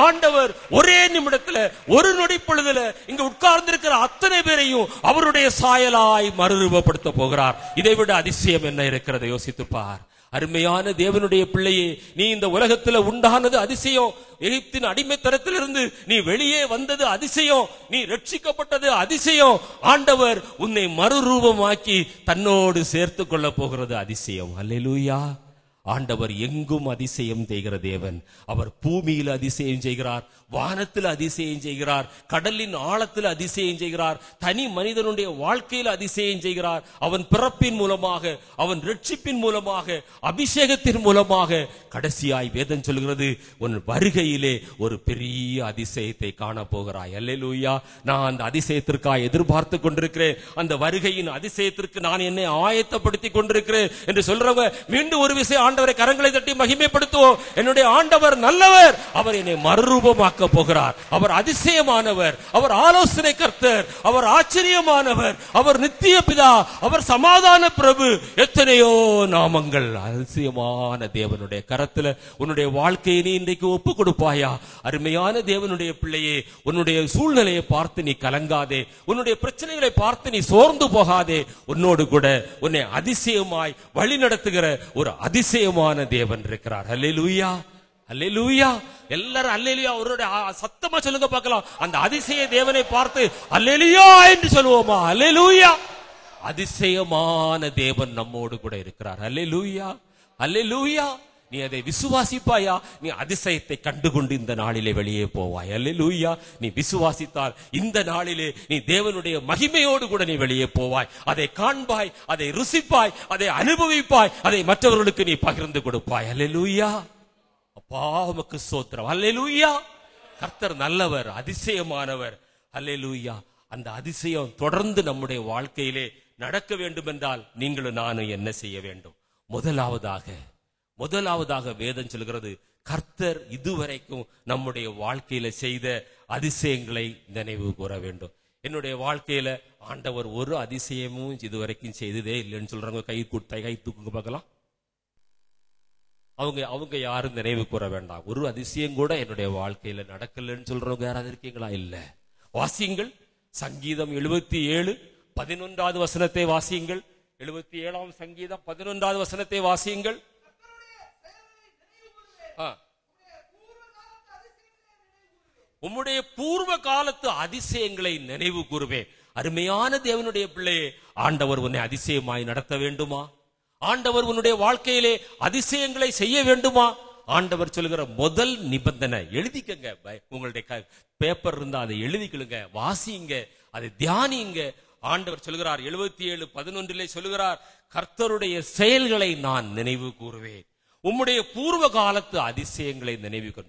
ஆண்டவர் ஒரே நிமிடத்துல ஒரு நொடி பொழுதுல இங்க உட்கார்ந்திருக்கிற அத்தனை பேரையும் அவருடைய சாயலாய் மறுரூபப்படுத்த போகிறார். இதை விட அதிசயம் என்ன இருக்கிறது? யோசித்து பார். அருமையான தேவனுடைய பிள்ளையே, நீ இந்த உலகத்துல உண்டானது அதிசயம், எகிப்தின் அடிமைத்தனத்திலிருந்து நீ வெளியே வந்தது அதிசயம், நீ ரட்சிக்கப்பட்டது அதிசயம், ஆண்டவர் உன்னை மறுரூபமாக்கி தன்னோடு சேர்த்து கொள்ள போகிறது அதிசயம். அல்லேலூயா. ஆண்டவர் எங்கும் அதிசயம் செய்கிற தேவன். அவர் பூமியில் அதிசயம் செய்கிறார், வானத்தில் அதிசயம் செய்கிறார், கடலின் ஆழத்தில் அதிசயம் செய்கிறார், தனி மனிதனுடைய வாழ்க்கையில் அதிசயம் செய்கிறார். அவன் பிறப்பின் மூலமாக, அவன் ரட்சிப்பின் மூலமாக, அபிஷேகத்தின் மூலமாக, கடைசியாய் வேதம் சொல்கிறது, உன் வருகையிலே ஒரு பெரிய அதிசயத்தை காண போகிறாய். அல்லேலூயா. நான் அந்த அதிசயத்திற்காக எதிர்பார்த்து கொண்டிருக்கிறேன். அந்த வருகையின் அதிசயத்திற்கு நான் என்னை ஆயத்தப்படுத்தி கொண்டிருக்கிறேன் என்று சொல்றவங்க மீண்டும் ஒரு விஷயம் ஆண்டவரை கரங்களை தட்டி மகிமைப்படுத்துவோம். என்னுடைய ஆண்டவர் நல்லவர், அவர் என்னை மறுரூபமாக்க போகிறார். அவர் அதிசயமானவர், அவர் ஆலோசனை கர்த்தர், அவர் ஆச்சரியமானவர், அவர் நித்திய பிதா, அவர் சமாதான பிரபு. எத்தனையோ நாமங்கள். அதிசயமான தேவனுடைய கரத்துல உன்னுடைய வாழ்க்கையை நீ இன்றைக்கு ஒப்பு கொடுப்பாயா? அருமையான தேவனுடைய பிள்ளையே, உன்னுடைய சூழ்நிலையை பார்த்து நீ கலங்காதே, உன்னுடைய பிரச்சனைகளை பார்த்து நீ சோர்ந்து போகாதே. உன்னோடு கூட உன்னை அதிசயமாய் வழி நடத்துகிற ஒரு அதிசயமான தேவன் இருக்கிறார். அல்லேலூயா. அல்லேலூயா. எல்லாரும் அல்லேலூயா அவருடைய சத்தமா சொல்லுங்க பார்க்கலாம். அந்த அதிசய தேவனை பார்த்து அல்லேலூயா என்று சொல்லுவோமா? அல்லேலூயா. அதிசயமான தேவன் நம்மோடு கூட இருக்கிறார். அல்லேலூயா. அல்லேலூயா. நீ அதை விசுவாசிப்பாயா? நீ அதிசயத்தை கண்டுகொண்டு இந்த நாளிலே வெளியே போவாய். அல்லேலூயா. நீ விசுவாசித்தால் இந்த நாளிலே நீ தேவனுடைய மகிமையோடு கூட நீ வெளியே போவாய். அதை காண்பாய், அதை ருசிப்பாய், அதை அனுபவிப்பாய், அதை மற்றவர்களுக்கு நீ பகிர்ந்து கொடுப்பாய். அல்லேலூயா. அப்பா உமக்கு ஸ்தோத்திரம். அல்லேலூயா. கர்த்தர் நல்லவர், அதிசயமானவர். அல்லேலூயா. அந்த அதிசயம் தொடர்ந்து நம்முடைய வாழ்க்கையிலே நடக்க வேண்டும் என்றால் நீங்களும் நானும் என்ன செய்ய வேண்டும்? முதலாவதாக வேதம் சொல்கிறது, கர்த்தர் இதுவரைக்கும் நம்முடைய வாழ்க்கையில செய்த அதிசயங்களை நினைவு கூற வேண்டும். என்னுடைய வாழ்க்கையில ஆண்டவர் ஒரு அதிசயமும் இதுவரைக்கும் செய்ததே இல்லைன்னு சொல்றாங்க. கை தூக்குங்க பார்க்கலாம். அவங்க யாரும் நினைவு கூற வேண்டாம். ஒரு அதிசயம் கூட என்னுடைய வாழ்க்கையில நடக்கலன்னு சொல்றவங்க யாராவது இருக்கீங்களா? இல்ல. வாசியுங்கள் சங்கீதம் 77 11வது வசனத்தை வாசியுங்கள். 77ஆம் சங்கீதம் 11வது வசனத்தை வாசியுங்கள். உம்முடைய பூர்வ காலத்து அதிசயங்களை நினைவு கூறுவேன். அருமையான தேவனுடைய பிள்ளையே, ஆண்டவர் உன்னை அதிசயமாய் நடத்த வேண்டுமா? ஆண்டவர் உன்னுடைய வாழ்க்கையிலே அதிசயங்களை செய்ய வேண்டுமா? ஆண்டவர் சொல்லுகிற முதல் நிபந்தனை எழுதிக்கங்க. உங்களுடைய பேப்பர் இருந்தா அதை எழுதிக்கலுங்க, வாசிங்க, அதை தியானிங்க. ஆண்டவர் சொல்லுகிறார் 77:11 சொல்லுகிறார், கர்த்தருடைய செயல்களை நான் நினைவு கூறுவேன். உம்முடைய பூர்வ காலத்து அதிசயங்களை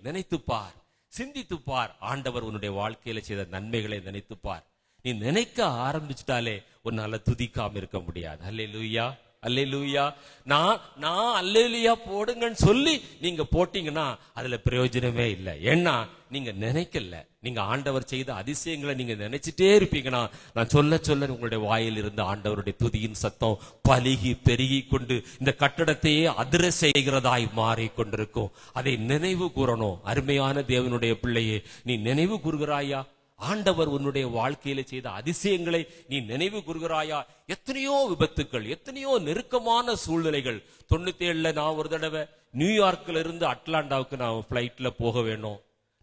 நினைத்துப்பார், சிந்தித்துப்பார். ஆண்டவர் உன்னுடைய வாழ்க்கையில செய்த நன்மைகளை நினைத்துப்பார். நீ நினைக்க ஆரம்பிச்சுட்டாலே உன்னால துதிக்காம இருக்க முடியாது. அல்லேலூயா, அல்லேலூயா. நான் அல்லேலூயா போடுங்கன்னு சொல்லி நீங்க போட்டீங்கன்னா அதுல பிரயோஜனமே இல்லை. ஏன்னா நீங்க நினைக்கல. நீங்க ஆண்டவர் செய்த அதிசயங்களை நீங்க நினைச்சிட்டே இருப்பீங்கன்னா நான் சொல்ல சொல்ல உங்களுடைய வாயில் இருந்து ஆண்டவருடைய துதியின் சத்தம் பலுகி பெருகி கொண்டு இந்த கட்டடத்தையே அதிர செய்கிறதாய் மாறிக்கொண்டிருக்கும். அதை நினைவு கூறணும். அருமையான தேவனுடைய பிள்ளையே, நீ நினைவு கூறுகிறாயா? ஆண்டவர் உன்னுடைய வாழ்க்கையில செய்த அதிசயங்களை நீ நினைவு கூறுகிறாயா? எத்தனையோ விபத்துக்கள், எத்தனையோ நெருக்கமான சூழ்நிலைகள். 97 நான் ஒரு தடவை நியூயார்க்ல இருந்து அட்லாண்டாவுக்கு நான் பிளைட்ல போக வேணும்.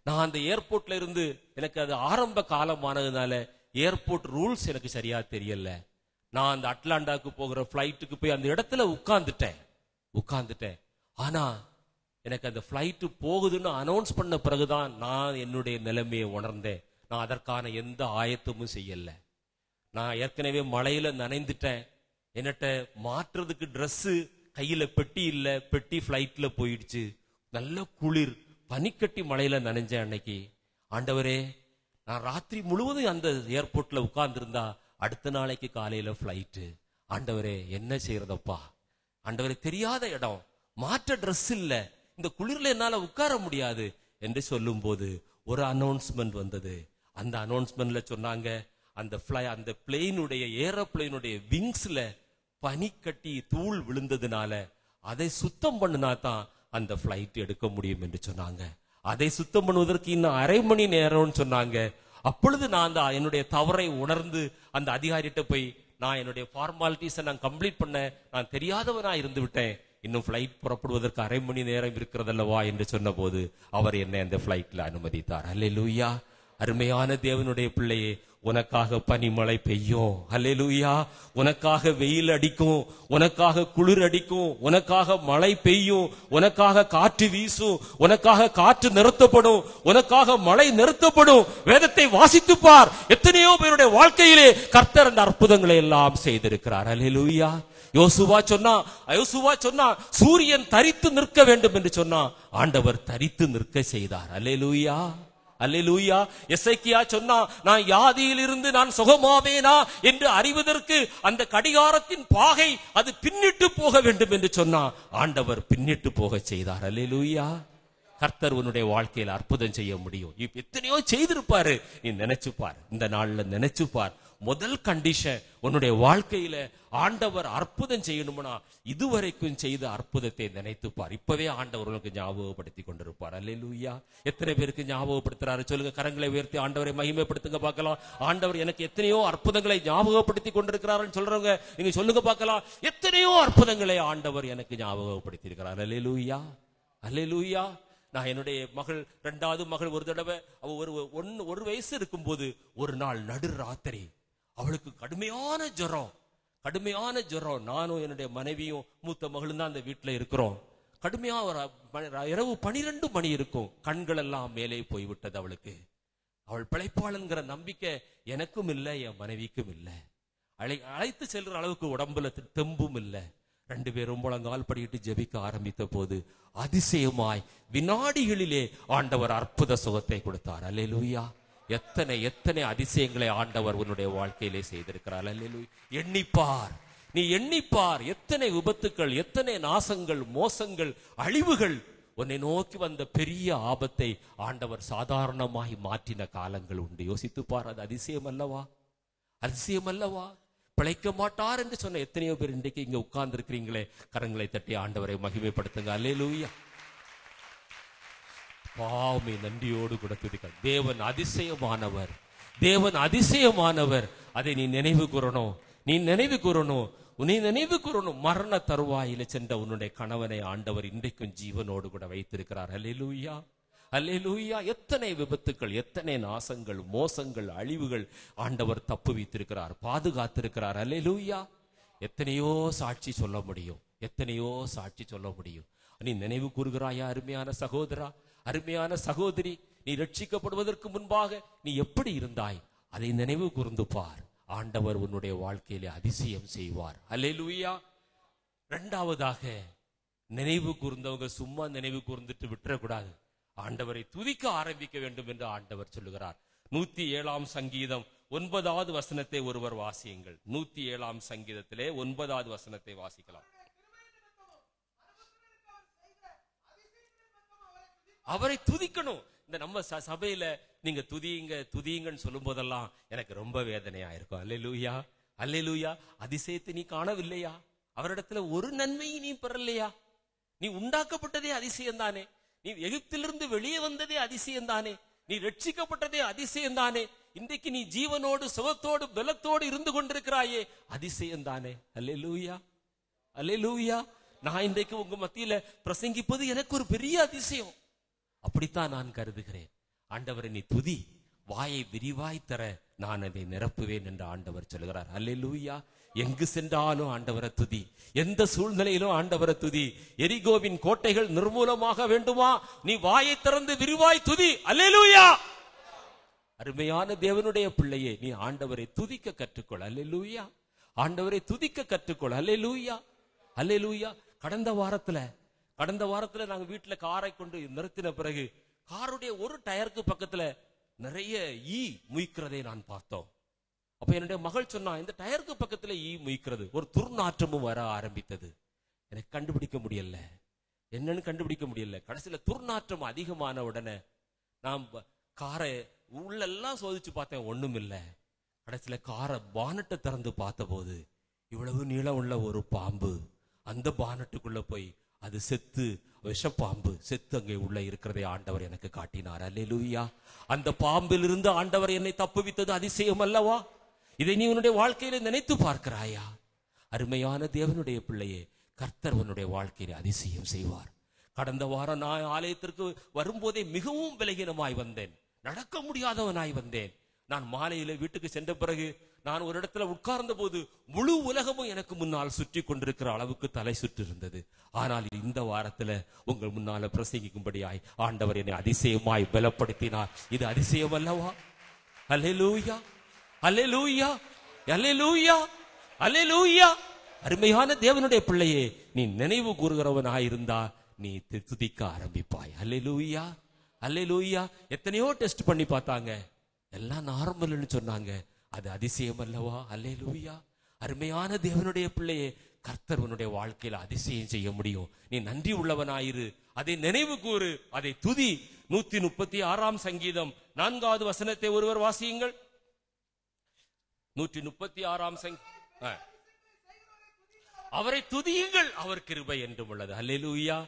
நான் அந்த ஏர்போர்ட்ல இருந்து, எனக்கு அது ஆரம்ப காலமானதுனால ஏர்போர்ட் ரூல்ஸ் எனக்கு சரியா தெரியல. நான் அந்த அட்லாண்டாவுக்கு போகிற பிளைட்டுக்கு போய் அந்த இடத்துல உட்கார்ந்துட்டேன். ஆனா எனக்கு அந்த பிளைட் போகுதுன்னு அனௌன்ஸ் பண்ண பிறகுதான் நான் என்னுடைய நிலைமையை உணர்ந்தேன். நான் அதற்கான எந்த ஆயத்தமும் செய்யல. நான் ஏற்கனவே மழையில நனைந்துட்டேன். என்னட்ட மாற்றுறதுக்கு ட்ரெஸ் கையில பெட்டி இல்ல, பெட்டி பிளைட்ல போயிடுச்சு. நல்ல குளிர், பனிக்கட்டி மழையில நனைஞ்சேன் அன்னைக்கு. ஆண்டவரே, நான் ராத்திரி முழுவதும் அந்த ஏர்போர்ட்ல உட்கார்ந்து இருந்தா அடுத்த நாளைக்கு காலையில பிளைட். ஆண்டவரே, என்ன செய்யறதப்பா? ஆண்டவரே, தெரியாத இடம், மாற்ற ட்ரெஸ் இல்ல, இந்த குளிர்ல என்னால உட்கார முடியாது என்று சொல்லும் போது ஒரு அனௌன்ஸ்மெண்ட் வந்தது. அந்த அனௌன்ஸ்மெண்ட்ல சொன்னாங்க, அந்த பிளேனுடைய ஏரோப்ளேனுடைய விங்ஸ்ல பனிக்கட்டி தூள் விழுந்ததுனால அதை சுத்தம் பண்ணினா தான் அந்த பிளைட் எடுக்க முடியும் என்று சொன்னாங்க. அதை சுத்தம் பண்ணுவதற்கு இன்னும் அரை மணி நேரம்னு சொன்னாங்க. அப்பொழுது நான் என்னுடைய தவறை உணர்ந்து அந்த அதிகாரிகிட்ட போய் நான் என்னுடைய ஃபார்மாலிட்டிஸை நான் கம்ப்ளீட் பண்ண நான் தெரியாதவனா இருந்து விட்டேன். இன்னும் பிளைட் புறப்படுவதற்கு அரை மணி நேரம் இருக்கிறதல்லவா என்று சொன்ன போது அவர் என்னை அந்த பிளைட்ல அனுமதித்தார். அல்லேலூயா. அருமையான தேவனுடைய பிள்ளையே, உனக்காக பனிமழை பெய்யும். அல்லேலூயா. உனக்காக வெயில் அடிக்கும், உனக்காக குளிர் அடிக்கும், உனக்காக மழை பெய்யும், உனக்காக காற்று வீசும், உனக்காக காற்று நிறுத்தப்படும், உனக்காக மழை நிறுத்தப்படும். வேதத்தை வாசித்து பார். எத்தனையோ பேருடைய வாழ்க்கையிலே கர்த்தர் அந்த அற்புதங்களை எல்லாம் செய்திருக்கிறார். அல்லேலூயா. யோசுவா சொன்னா சூரியன் தரித்து நிற்க வேண்டும் என்று சொன்னா ஆண்டவர் தரித்து நிற்க செய்தார். அல்லேலூயா, அல்லேலூயா. எசேக்கியா சொன்னா, நான் யாதியில் இருந்து நான் சுகமாவேனா என்று அறிவதற்கு அந்த கடிகாரத்தின் பாகை அது பின்னிட்டு போக வேண்டும் என்று சொன்னா ஆண்டவர் பின்னிட்டு போக செய்தார். அல்லேலூயா. கர்த்தர் உன்னுடைய வாழ்க்கையில் அற்புதம் செய்ய முடியும். எத்தனையோ செய்திருப்பாரு. நீ நினைச்சுப்பார், இந்த நாள்ல நினைச்சுப்பார். முதல் கண்டிஷன், உன்னுடைய வாழ்க்கையில ஆண்டவர் அற்புதம் செய்யணும்னா இதுவரைக்கும் செய்த அற்புதத்தை நினைத்துப்பார். இப்பவே ஆண்டவர் உனக்கு ஞாபகப்படுத்தி கொண்டிருப்பார். அல்லேலூயா. எத்தனை பேருக்கு ஞாபகப்படுத்துறாரு சொல்லுங்க. கரங்களை உயர்த்தி ஆண்டவரை மகிமைப்படுத்துங்க பார்க்கலாம். ஆண்டவர் எனக்கு எத்தனையோ அற்புதங்களை ஞாபகப்படுத்தி கொண்டிருக்கிறாருன்னு சொல்றவங்க நீங்க சொல்லுங்க பார்க்கலாம். எத்தனையோ அற்புதங்களை ஆண்டவர் எனக்கு ஞாபகப்படுத்தி இருக்கிறார். அல்லேலூயா, அல்லேலூயா. நான் என்னுடைய மகள், 2வது மகள், ஒரு தடவை அவ ஒரு வயசு இருக்கும் போது ஒரு நாள் நடு ராத்திரி அவளுக்கு கடுமையான ஜுரம். நானும் என்னுடைய மனைவியும் மூத்த மகளும் தான் அந்த வீட்டுல இருக்கிறோம். கடுமையா இரவு 12 மணி இருக்கும். கண்கள் எல்லாம் மேலே போய்விட்டது அவளுக்கு. அவள் பிழைப்பாளுங்கிற நம்பிக்கை எனக்கும் இல்லை, என் மனைவிக்கும் இல்லை. அழைத்து செல்ற அளவுக்கு உடம்புல தெம்பும் இல்லை. 2 பேரும் முழங்கால் படியிட்டு ஜெபிக்க ஆரம்பித்த போது அதிசயமாய் வினாடிகளிலே ஆண்டவர் அற்புத சுகத்தை கொடுத்தார். அல்லேலூயா. எத்தனை அதிசயங்களை ஆண்டவர் உன்னுடைய வாழ்க்கையிலே செய்திருக்கிறார். அல்லேலூயா. எண்ணிப்பார், நீ எண்ணிப்பார். எத்தனை விபத்துக்கள், எத்தனை நாசங்கள், மோசங்கள், அழிவுகள். உன்னை நோக்கி வந்த பெரிய ஆபத்தை ஆண்டவர் சாதாரணமாய் மாற்றின காலங்கள் உண்டு. யோசித்துப்பார். அது அதிசயம் அல்லவா? அதிசயம் அல்லவா? பிழைக்க மாட்டார் என்று சொன்ன எத்தனையோ பேர் இன்றைக்கு இங்க உட்கார்ந்து இருக்கிறீங்களே, கரங்களை தட்டி ஆண்டவரை மகிமைப்படுத்துங்க. அல்லேலூயா. பாவமே நன்றியோடு கூட துதிக்க. தேவன் அதிசயமானவர், தேவன் அதிசயமானவர். அதை நீ நினைவு கூறணும், நீ நினைவு கூறணும். மரண தருவாயில சென்ற உன்னுடைய கணவனை ஆண்டவர் இன்றைக்கும் ஜீவனோடு கூட வைத்திருக்கிறார். அல்லேலூயா, அல்லேலூயா. எத்தனை விபத்துக்கள், எத்தனை நாசங்கள், மோசங்கள், அழிவுகள் ஆண்டவர் தப்பு வைத்திருக்கிறார், பாதுகாத்திருக்கிறார். அல்லேலூயா. எத்தனையோ சாட்சி சொல்ல முடியும். எத்தனையோ சாட்சி சொல்ல முடியும். நீ நினைவு கூறுகிறாயா அருமையான சகோதரா, அருமையான சகோதரி? நீ ரட்சிக்கப்படுவதற்கு முன்பாக நீ எப்படி இருந்தாய்? அதை நினைவு கூர்ந்து பார். ஆண்டவர் உன்னுடைய வாழ்க்கையிலே அதிசயம் செய்வார். அல்லேலூயா. இரண்டாவதாக, நினைவு கூர்ந்தவங்க சும்மா நினைவு கூர்ந்துட்டு விட்டுறக்கூடாது. ஆண்டவரை துதிக்க ஆரம்பிக்க வேண்டும் என்று ஆண்டவர் சொல்லுகிறார். 107 சங்கீதம் 9வது வசனத்தை ஒருவர் வாசியுங்கள். 107 சங்கீதத்திலே 9வது வசனத்தை வாசிக்கலாம். அவரை துதிக்கணும். இந்த நம்ம சபையில நீங்க துதியுங்கன்னு சொல்லும் போதெல்லாம் எனக்கு ரொம்ப வேதனையா இருக்கும். அல்லேலூயா, அல்லேலூயா. அதிசயத்தை நீ காணவில்லையா? அவரிடத்துல ஒரு நன்மையை நீ பெறலையா? நீ உண்டாக்கப்பட்டதே அதிசயம் தானே. நீ எகிப்திலிருந்து வெளியே வந்ததே அதிசயம் தானே. நீ ரட்சிக்கப்பட்டதே அதிசயம் தானே. இன்றைக்கு நீ ஜீவனோடு சுகத்தோடு பலத்தோடு இருந்து கொண்டிருக்கிறாயே, அதிசயம் தானே. அல்லேலூயா, அல்லேலூயா. நான் இன்றைக்கு உங்க மத்தியில பிரசங்கிப்பது எனக்கு ஒரு பெரிய அதிசயம். அப்படித்தான் நான் கருதுகிறேன். ஆண்டவரை நீ துதி, வாயை விரிவாய் தர நான் அதை நிரப்புவேன் என்று ஆண்டவர் சொல்கிறார். அல்லேலூயா. எங்கு சென்றாலும் ஆண்டவரை துதி, எந்த சூழ்நிலையிலும் ஆண்டவரை துதி. எரிகோவின் கோட்டைகள் நிர்மூலமாக வேண்டுமா? நீ வாயை திறந்து விரிவாய் துதி. அல்லேலூயா. அருமையான தேவனுடைய பிள்ளையே, நீ ஆண்டவரை துதிக்க கற்றுக்கொள். அல்லேலூயா. ஆண்டவரை துதிக்க கற்றுக்கொள். அல்லேலூயா, அல்லேலூயா. கடந்த வாரத்துல நாங்க வீட்டுல காரை கொண்டு நிறுத்தின பிறகு காருடைய ஒரு டயருக்கு பக்கத்துல நிறைய ஈ முய்க்கிறதை நான் பார்த்தோம். அப்ப என்னுடைய மகள் சொன்னா, இந்த டயருக்கு பக்கத்துல ஈ முய்க்கிறது, ஒரு துர்நாற்றமும் வர ஆரம்பித்தது. எனக்கு கண்டுபிடிக்க முடியல, என்னன்னு கண்டுபிடிக்க முடியல. கடைசியில துர்நாற்றம் அதிகமான உடனே நான் காரை உள்ளெல்லாம் சோதிச்சு பார்த்தேன், ஒண்ணும் இல்லை. கடைசியில காரை பானட்டை திறந்து பார்த்த போது இவ்வளவு நீளம் உள்ள ஒரு பாம்பு அந்த பானட்டுக்குள்ள போய் அது செத்து, விஷப்பாம்பு செத்து அங்கே உள்ள இருக்கிறதை ஆண்டவர் எனக்கு காட்டினார். அல்லேலூயா. அந்த பாம்பிலிருந்து ஆண்டவர் என்னை தப்புவித்தது அதிசயம் அல்லவா? இதை நீ உன்னுடைய வாழ்க்கையில நினைத்து பார்க்கிறாயா? அருமையான தேவனுடைய பிள்ளையே, கர்த்தர் உன்னுடைய வாழ்க்கையில அதிசயம் செய்வார். கடந்த வாரம் நான் ஆலயத்திற்கு வரும்போதே மிகவும் பலகீனமாய் வந்தேன், நடக்க முடியாதவனாய் வந்தேன். நான் மாலையில வீட்டுக்கு சென்ற பிறகு நான் ஒரு இடத்துல உட்கார்ந்த போது முழு உலகமும் எனக்கு முன்னால் சுற்றி கொண்டிருக்கிற அளவுக்கு தலை சுற்றி இருந்தது. ஆனால் இந்த வாரத்துல உங்கள் முன்னால பிரசங்கிக்கும்படியாய் ஆண்டவர் என்னை அதிசயமாய் பலப்படுத்தினார். இது அதிசயம் அல்லவா? அல்லேலூயா, அல்லேலூயா, அல்லேலூயா, அல்லேலூயா. அருமையான தேவனுடைய பிள்ளையே, நீ நினைவு கூறுகிறவனாயிருந்தா நீ துதிக்க ஆரம்பிப்பாய். அல்லேலூயா, அல்லேலூயா. எத்தனையோ டெஸ்ட் பண்ணி பார்த்தாங்க, எல்லாம் நார்மல்னு சொன்னாங்க. அது அதிசயம் அல்லவா? அல்லேலூயா. அருமையான தேவனுடைய பிள்ளையே, கர்த்தர் உன்னுடைய வாழ்க்கையில அதிசயம் செய்ய முடியும். நீ நன்றி உள்ளவனாயிரு, அதை நினைவு கூறு, அதை துதி. 136 சங்கீதம் 4வது வசனத்தை ஒருவர் வாசியுங்கள். 136 அவரை துதியுங்கள், அவர் கிருபை என்றும் உள்ளது. அல்லேலூயா.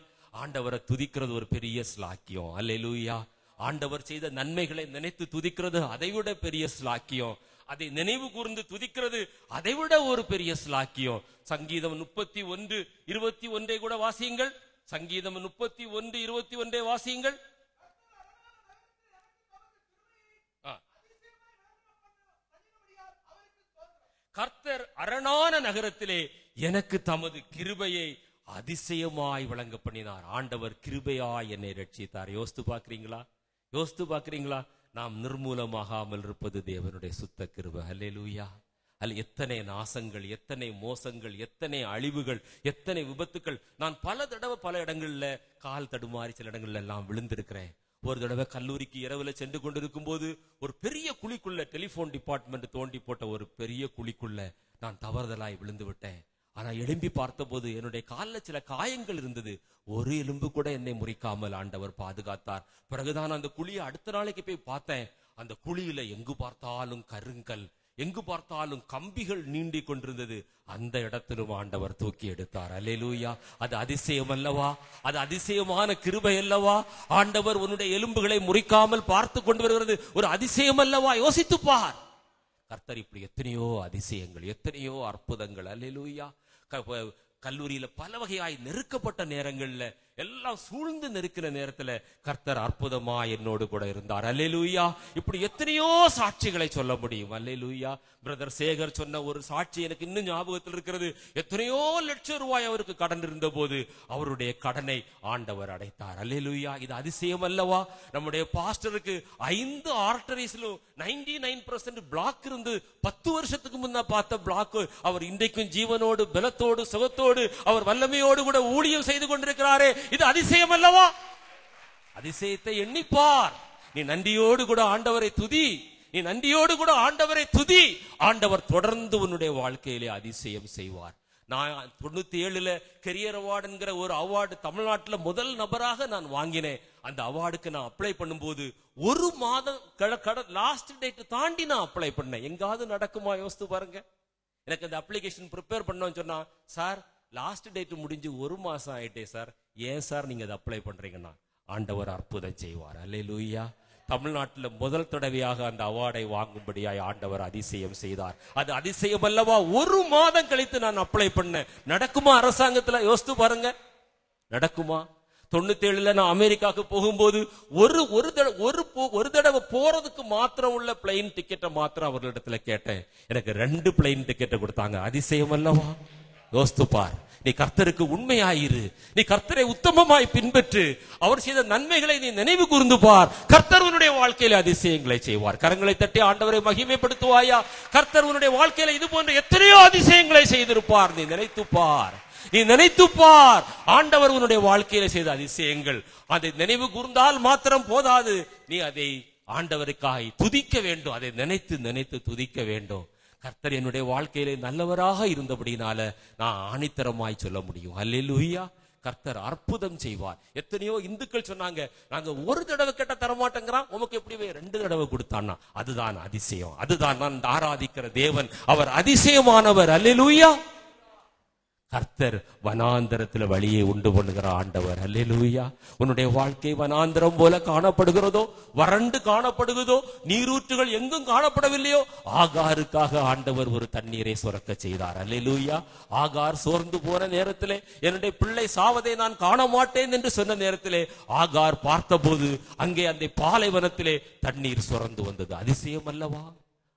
ஆண்டவரை துதிக்கிறது ஒரு பெரிய ஸ்லாக்கியம். அல்லேலூயா. ஆண்டவர் செய்த நன்மைகளை நினைத்து துதிக்கிறது அதைவிட பெரிய ஸ்லாக்கியம். அதை நினைவு கூர்ந்து துதிக்கிறது அதைவிட ஒரு பெரிய ஸ்லாக்கியம். சங்கீதம் 31:21 கூட வாசியுங்கள். சங்கீதம் 31:21 வாசியுங்கள். கர்த்தர் அரணான நகரத்திலே எனக்கு தமது கிருபையை அதிசயமாய் வழங்க பண்ணினார். ஆண்டவர் கிருபையாய் என்னை ரட்சித்தார். யோசித்து பார்க்கிறீங்களா? யோசித்து பார்க்கிறீங்களா? நாம் நிர்மூலமாகாமல் இருப்பது தேவனுடைய சுத்த கிருபை. அல்லேலூயா. அல்ல, எத்தனை நாசங்கள், எத்தனை மோசங்கள், எத்தனை அழிவுகள், எத்தனை விபத்துக்கள். நான் பல தடவை பல இடங்கள்ல கால் தடுமாறி சில இடங்கள்ல எல்லாம் விழுந்திருக்கிறேன். ஒரு தடவை கல்லூரிக்கு இரவுல சென்று கொண்டிருக்கும் போது ஒரு பெரிய குழிக்குள்ள, டெலிபோன் டிபார்ட்மெண்ட் தோண்டி போட்ட ஒரு பெரிய குழிக்குள்ள நான் தவறுதலாய் விழுந்து விட்டேன். ஆனா எழும்பி பார்த்த போது என்னுடைய காலில் சில காயங்கள் இருந்தது. ஒரு எலும்பு கூட என்னை முறிக்காமல் ஆண்டவர் பாதுகாத்தார். பிறகுதான் அந்த குழியை அடுத்த நாளைக்கு போய் பார்த்தேன். அந்த குழியில எங்கு பார்த்தாலும் கருங்கல், எங்கு பார்த்தாலும் கம்பிகள் நீண்டி கொண்டிருந்தது. அந்த இடத்திலும் ஆண்டவர் தூக்கி எடுத்தார். அல்லேலூயா. அது அதிசயம் அல்லவா? அது அதிசயமான கிருபை அல்லவா? ஆண்டவர் உன்னுடைய எலும்புகளை முறிக்காமல் பார்த்து கொண்டு வருகிறது ஒரு அதிசயம் அல்லவா? யோசித்து பார். கர்த்தர் இப்படி எத்தனையோ அதிசயங்கள், எத்தனையோ அற்புதங்கள். அல்லேலூயா. கல்லூரியில பல வகையாய் நெருக்கப்பட்ட நேரங்கள்ல எல்லாம் சூழ்ந்து நெருக்கிற நேரத்துல கர்த்தர் அற்புதமா என்னோடு கூட இருந்தார். அல்லேலூயா. இப்படி எத்தனையோ சாட்சிகளை சொல்ல முடியும். அல்லேலூயா. பிரதர் சேகர் சொன்ன ஒரு சாட்சி எனக்கு இன்னும் ஞாபகத்தில் இருக்கிறது. எத்தனையோ லட்சம் ரூபாய் அவருக்கு கடன் இருந்த போது அவருடைய கடனை ஆண்டவர் அடைத்தார். அல்லேலூயா. இது அதிசயம் அல்லவா? நம்முடைய பாஸ்டருக்கு 5 ஆர்டரிஸ்ல 99% பிளாக் இருந்து 10 வருஷத்துக்கு முன்ன பார்த்த பிளாக் அவர் இன்றைக்கும் ஜீவனோடு பலத்தோடு சுகத்தோடு அவர் வல்லமையோடு கூட ஊழியம் செய்து கொண்டிருக்கிறாரே, இது அதிசயம் அல்லவா? அதிசயத்தை எண்ணிப்பார். நீ நன்றியோடு கூட ஆண்டவரை துதி. நீ நன்றியோடு கூட ஆண்டவரை துதி. ஆண்டவர் தொடர்ந்து உன்னுடைய வாழ்க்கையிலே அதிசயம் செய்வார். நான் 97 கெரியர் அவார்டு என்கிற ஒரு அவார்டு தமிழ்நாட்டில் முதல் நபராக நான் வாங்கினேன். அந்த அவார்டுக்கு நான் அப்ளை பண்ணும்போது ஒரு மாதம் லாஸ்ட் டேட் தாண்டி நான் அப்ளை பண்ணேன். எங்காவது நடக்குமா? யோசித்து பாருங்க. எனக்கு அந்த அப்ளிகேஷன் ப்ரிப்பேர் பண்ணோன்னு சொன்னா, சார் லாஸ்ட் டேட் முடிஞ்சு 1 மாசம் ஆயிட்டே சார், ஏன் சார் நீங்க அதை அப்ளை பண்றீங்கன்னா, ஆண்டவர் அற்புதம் செய்வார். அல்லேலூயா. தமிழ்நாட்டில் முதல் தடவையாக அந்த அவார்டை வாங்கும்படியாய் ஆண்டவர் அதிசயம் செய்தார். அது அதிசயம் அல்லவா? 1 மாதம் கழித்து நான் அப்ளை பண்ணேன். நடக்குமா அரசாங்கத்துல? யோசித்து பாருங்க, நடக்குமா? 97 நான் அமெரிக்காவுக்கு போகும்போது ஒரு தடவை போறதுக்கு மாத்திரம் உள்ள பிளைன் டிக்கெட்டை மாத்திரம் அவர்களிடத்துல கேட்டேன். எனக்கு 2 பிளைன் டிக்கெட்டை கொடுத்தாங்க. அதிசயம் அல்லவா? யோசித்து பார். நீ கர்த்தருக்கு உண்மையாயிரு. நீ கர்த்தரை உத்தமமாய் பின்பற்று. அவர் செய்த நன்மைகளை நீ நினைவு கூர்ந்து பார். கர்த்தர் உன்னுடைய வாழ்க்கையில அதிசயங்களை செய்வார். கரங்களை தட்டி ஆண்டவரை மகிமைப்படுத்துவாயா? கர்த்தர் உன்னுடைய வாழ்க்கையில இது போன்ற எத்தனையோ அதிசயங்களை செய்திருப்பார். நீ நினைத்து பார். நீ நினைத்து பார். ஆண்டவர் உன்னுடைய வாழ்க்கையில செய்த அதிசயங்கள். அதை நினைவு கூர்ந்தால் மாத்திரம் போதாது, நீ அதை ஆண்டவருக்காக துதிக்க வேண்டும். அதை நினைத்து நினைத்து துதிக்க வேண்டும். கர்த்தர் என்னுடைய வாழ்க்கையிலே நல்லவராக இருந்தபடினால நான் ஆணித்தரமாய் சொல்ல முடியும். அல்லேலூயா. கர்த்தர் அற்புதம் செய்வார். எத்தனையோ இந்துக்கள் சொன்னாங்க, நாங்க ஒரு தடவை கேட்ட தரமாட்டேங்கிறான், உமக்கு எப்படி 2 தடவை கொடுத்தான்னா, அதுதான் அதிசயம். அதுதான் நான் ஆராதிக்கிற தேவன். அவர் அதிசயமானவர். அல்லேலூயா. கர்த்தர் வனாந்தரத்துல வழியை உண்டு பண்ணுகிற ஆண்டவர். அல்லேலூயா. உன்னுடைய வாழ்க்கை வனாந்தரம் போல காணப்படுகிறதோ, வறண்டு காணப்படுகிறதோ, நீரூற்றுகள் எங்கும் காணப்படவில்லையோ, ஆகாருக்காக ஆண்டவர் ஒரு தண்ணீரை சுரக்க செய்தார். அல்லேலூயா. ஆகார் சோர்ந்து போன நேரத்திலே, என்னுடைய பிள்ளை சாவதை நான் காண மாட்டேன் என்று சொன்ன நேரத்திலே ஆகார் பார்த்தபோது அங்கே அந்த பாலைவனத்திலே தண்ணீர் சுரந்து வந்தது. அதிசயம் அல்லவா?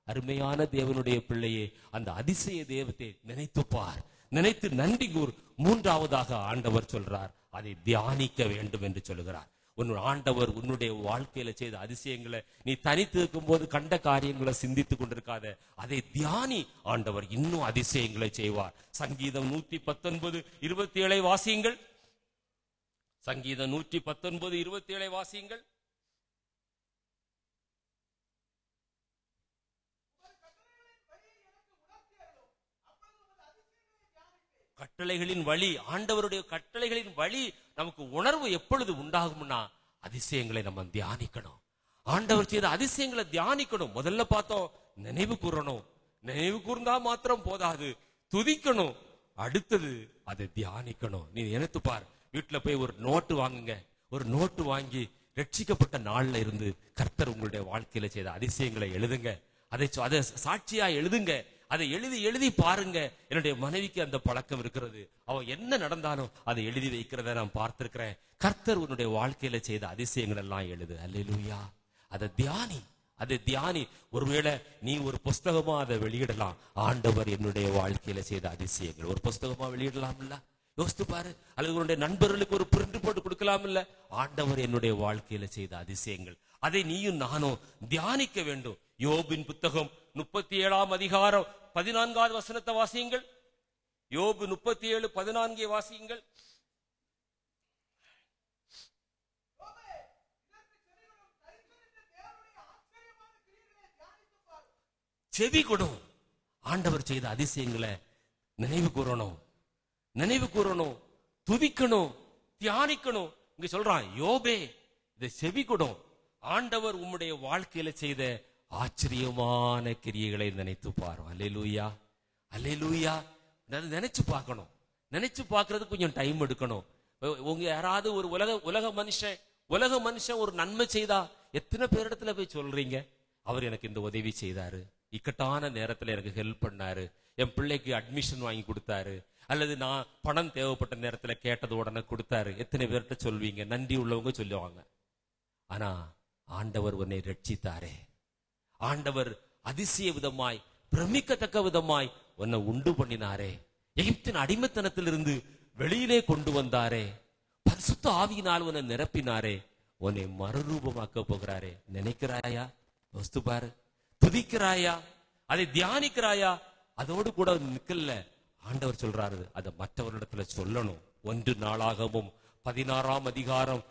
அருமையான தேவனுடைய பிள்ளையே, அந்த அதிசய தேவத்தை நினைத்துப்பார். நினைத்து நன்றி கூர். 3ஆவதாக ஆண்டவர் சொல்றார், அதை தியானிக்க வேண்டும் என்று சொல்லுகிறார். ஆண்டவர் உன்னுடைய வாழ்க்கையில செய்த அதிசயங்களை நீ தனித்து இருக்கும் போது கண்ட காரியங்களை சிந்தித்துக் கொண்டிருக்காத, அதை தியானி. ஆண்டவர் இன்னும் அதிசயங்களை செய்வார். சங்கீதம் 119:27 வாசியுங்கள். சங்கீதம் 119:27 வாசியுங்கள். கட்டளைகளின் வழி, ஆண்டவருடைய கட்டளைகளின் வழி நமக்கு உணர்வு எப்பொழுது உண்டாகும்னா, அதிசயங்களை நம்ம தியானிக்கணும். ஆண்டவர் செய்த அதிசயங்களை தியானிக்கணும். முதல்ல பார்த்தோம், நினைவு கூறணும். நினைவு கூர்ந்தா மாத்திரம் போதாது, துதிக்கணும். அடுத்தது அதை தியானிக்கணும். நீ நினைத்து பார். வீட்டுல போய் ஒரு நோட்டு வாங்குங்க. ஒரு நோட்டு வாங்கி ரட்சிக்கப்பட்ட நாள்ல இருந்து கர்த்தர் உங்களுடைய வாழ்க்கையில செய்த அதிசயங்களை எழுதுங்க. அதை சாட்சியா எழுதுங்க. அதை எழுதி எழுதி பாருங்க. என்னுடைய மனைவிக்கு அந்த பழக்கம் இருக்கிறது. அவ என்ன நடந்தாலும் அதை எழுதி வைக்கிறத நான் பார்த்திருக்கிறேன். கர்த்தர் உன்னுடைய வாழ்க்கையில செய்த அதிசயங்கள் எல்லாம் எழுது. அல்லேலூயா. அதை தியானி, அதை தியானி. ஒருவேளை நீ ஒரு புஸ்தகமா அதை வெளியிடலாம். ஆண்டவர் என்னுடைய வாழ்க்கையில செய்த அதிசயங்கள் ஒரு புஸ்தகமா வெளியிடலாம் இல்ல? யோசித்து பாரு. அல்லது உன்னுடைய நண்பர்களுக்கு ஒரு பிரிண்ட் போட்டு கொடுக்கலாம் இல்ல? ஆண்டவர் என்னுடைய வாழ்க்கையில செய்த அதிசயங்கள், அதை நீயும் நானும் தியானிக்க வேண்டும். யோபின் புத்தகம் 37ஆம் அதிகாரம் 14வது வசனத்தை வாசியுங்கள். யோபு 37:14 வாசியுங்கள். செவி கொடும். ஆண்டவர் செய்த அதிசயங்களை நினைவு கூறணும், நினைவு கூறணும், துதிக்கணும், தியானிக்கணும். இங்க சொல்றான், யோபே இதை செவி கொடும். ஆண்டவர் உம்முடைய வாழ்க்கையில செய்த ஆச்சரியமான கிரியைகளை நினைத்து பாரு. அல்லேலூயா, அல்லேலூயா. நினைச்சு பார்க்கணும். நினைச்சு பார்க்கறது கொஞ்சம் டைம் எடுக்கணும். உங்க யாராவது ஒரு உலக மனுஷன் ஒரு நன்மை செய்தா எத்தனை பேரிடத்துல போய் சொல்றீங்க, அவர் எனக்கு இந்த உதவி செய்தாரு, இக்கட்டான நேரத்துல எனக்கு ஹெல்ப் பண்ணாரு, என் பிள்ளைக்கு அட்மிஷன் வாங்கி கொடுத்தாரு, அல்லது நான் பணம் தேவைப்பட்ட நேரத்துல கேட்டது உடனே கொடுத்தாரு. எத்தனை பேர்கிட்ட சொல்வீங்க? நன்றி உள்ளவங்க சொல்லுவாங்க. ஆனா ஆண்டவர் உன்னை ரட்சித்தாரே, ஆண்டவர் அதிசய விதமாய் பிரமிக்கத்தக்க விதமாய் உன்னை உண்டு பண்ணினாரே, எகிப்தின் அடிமைத்தனத்திலிருந்து வெளியிலே கொண்டு வந்தாரே, பரிசுத்த ஆவியினால் உன்னை நிரப்பினாரே, உன்னை மறுரூபமாக்க போகிறாரே. நினைக்கிறாயா? யோசித்து பாரு. துதிக்கிறாயா? அதை தியானிக்கிறாயா? அதோடு கூட நிக்கல. ஆண்டவர் சொல்றாரு, அதை மற்றவர்களிடத்துல சொல்லணும். 1 நாளாகமும் 16ஆம் அதிகாரம்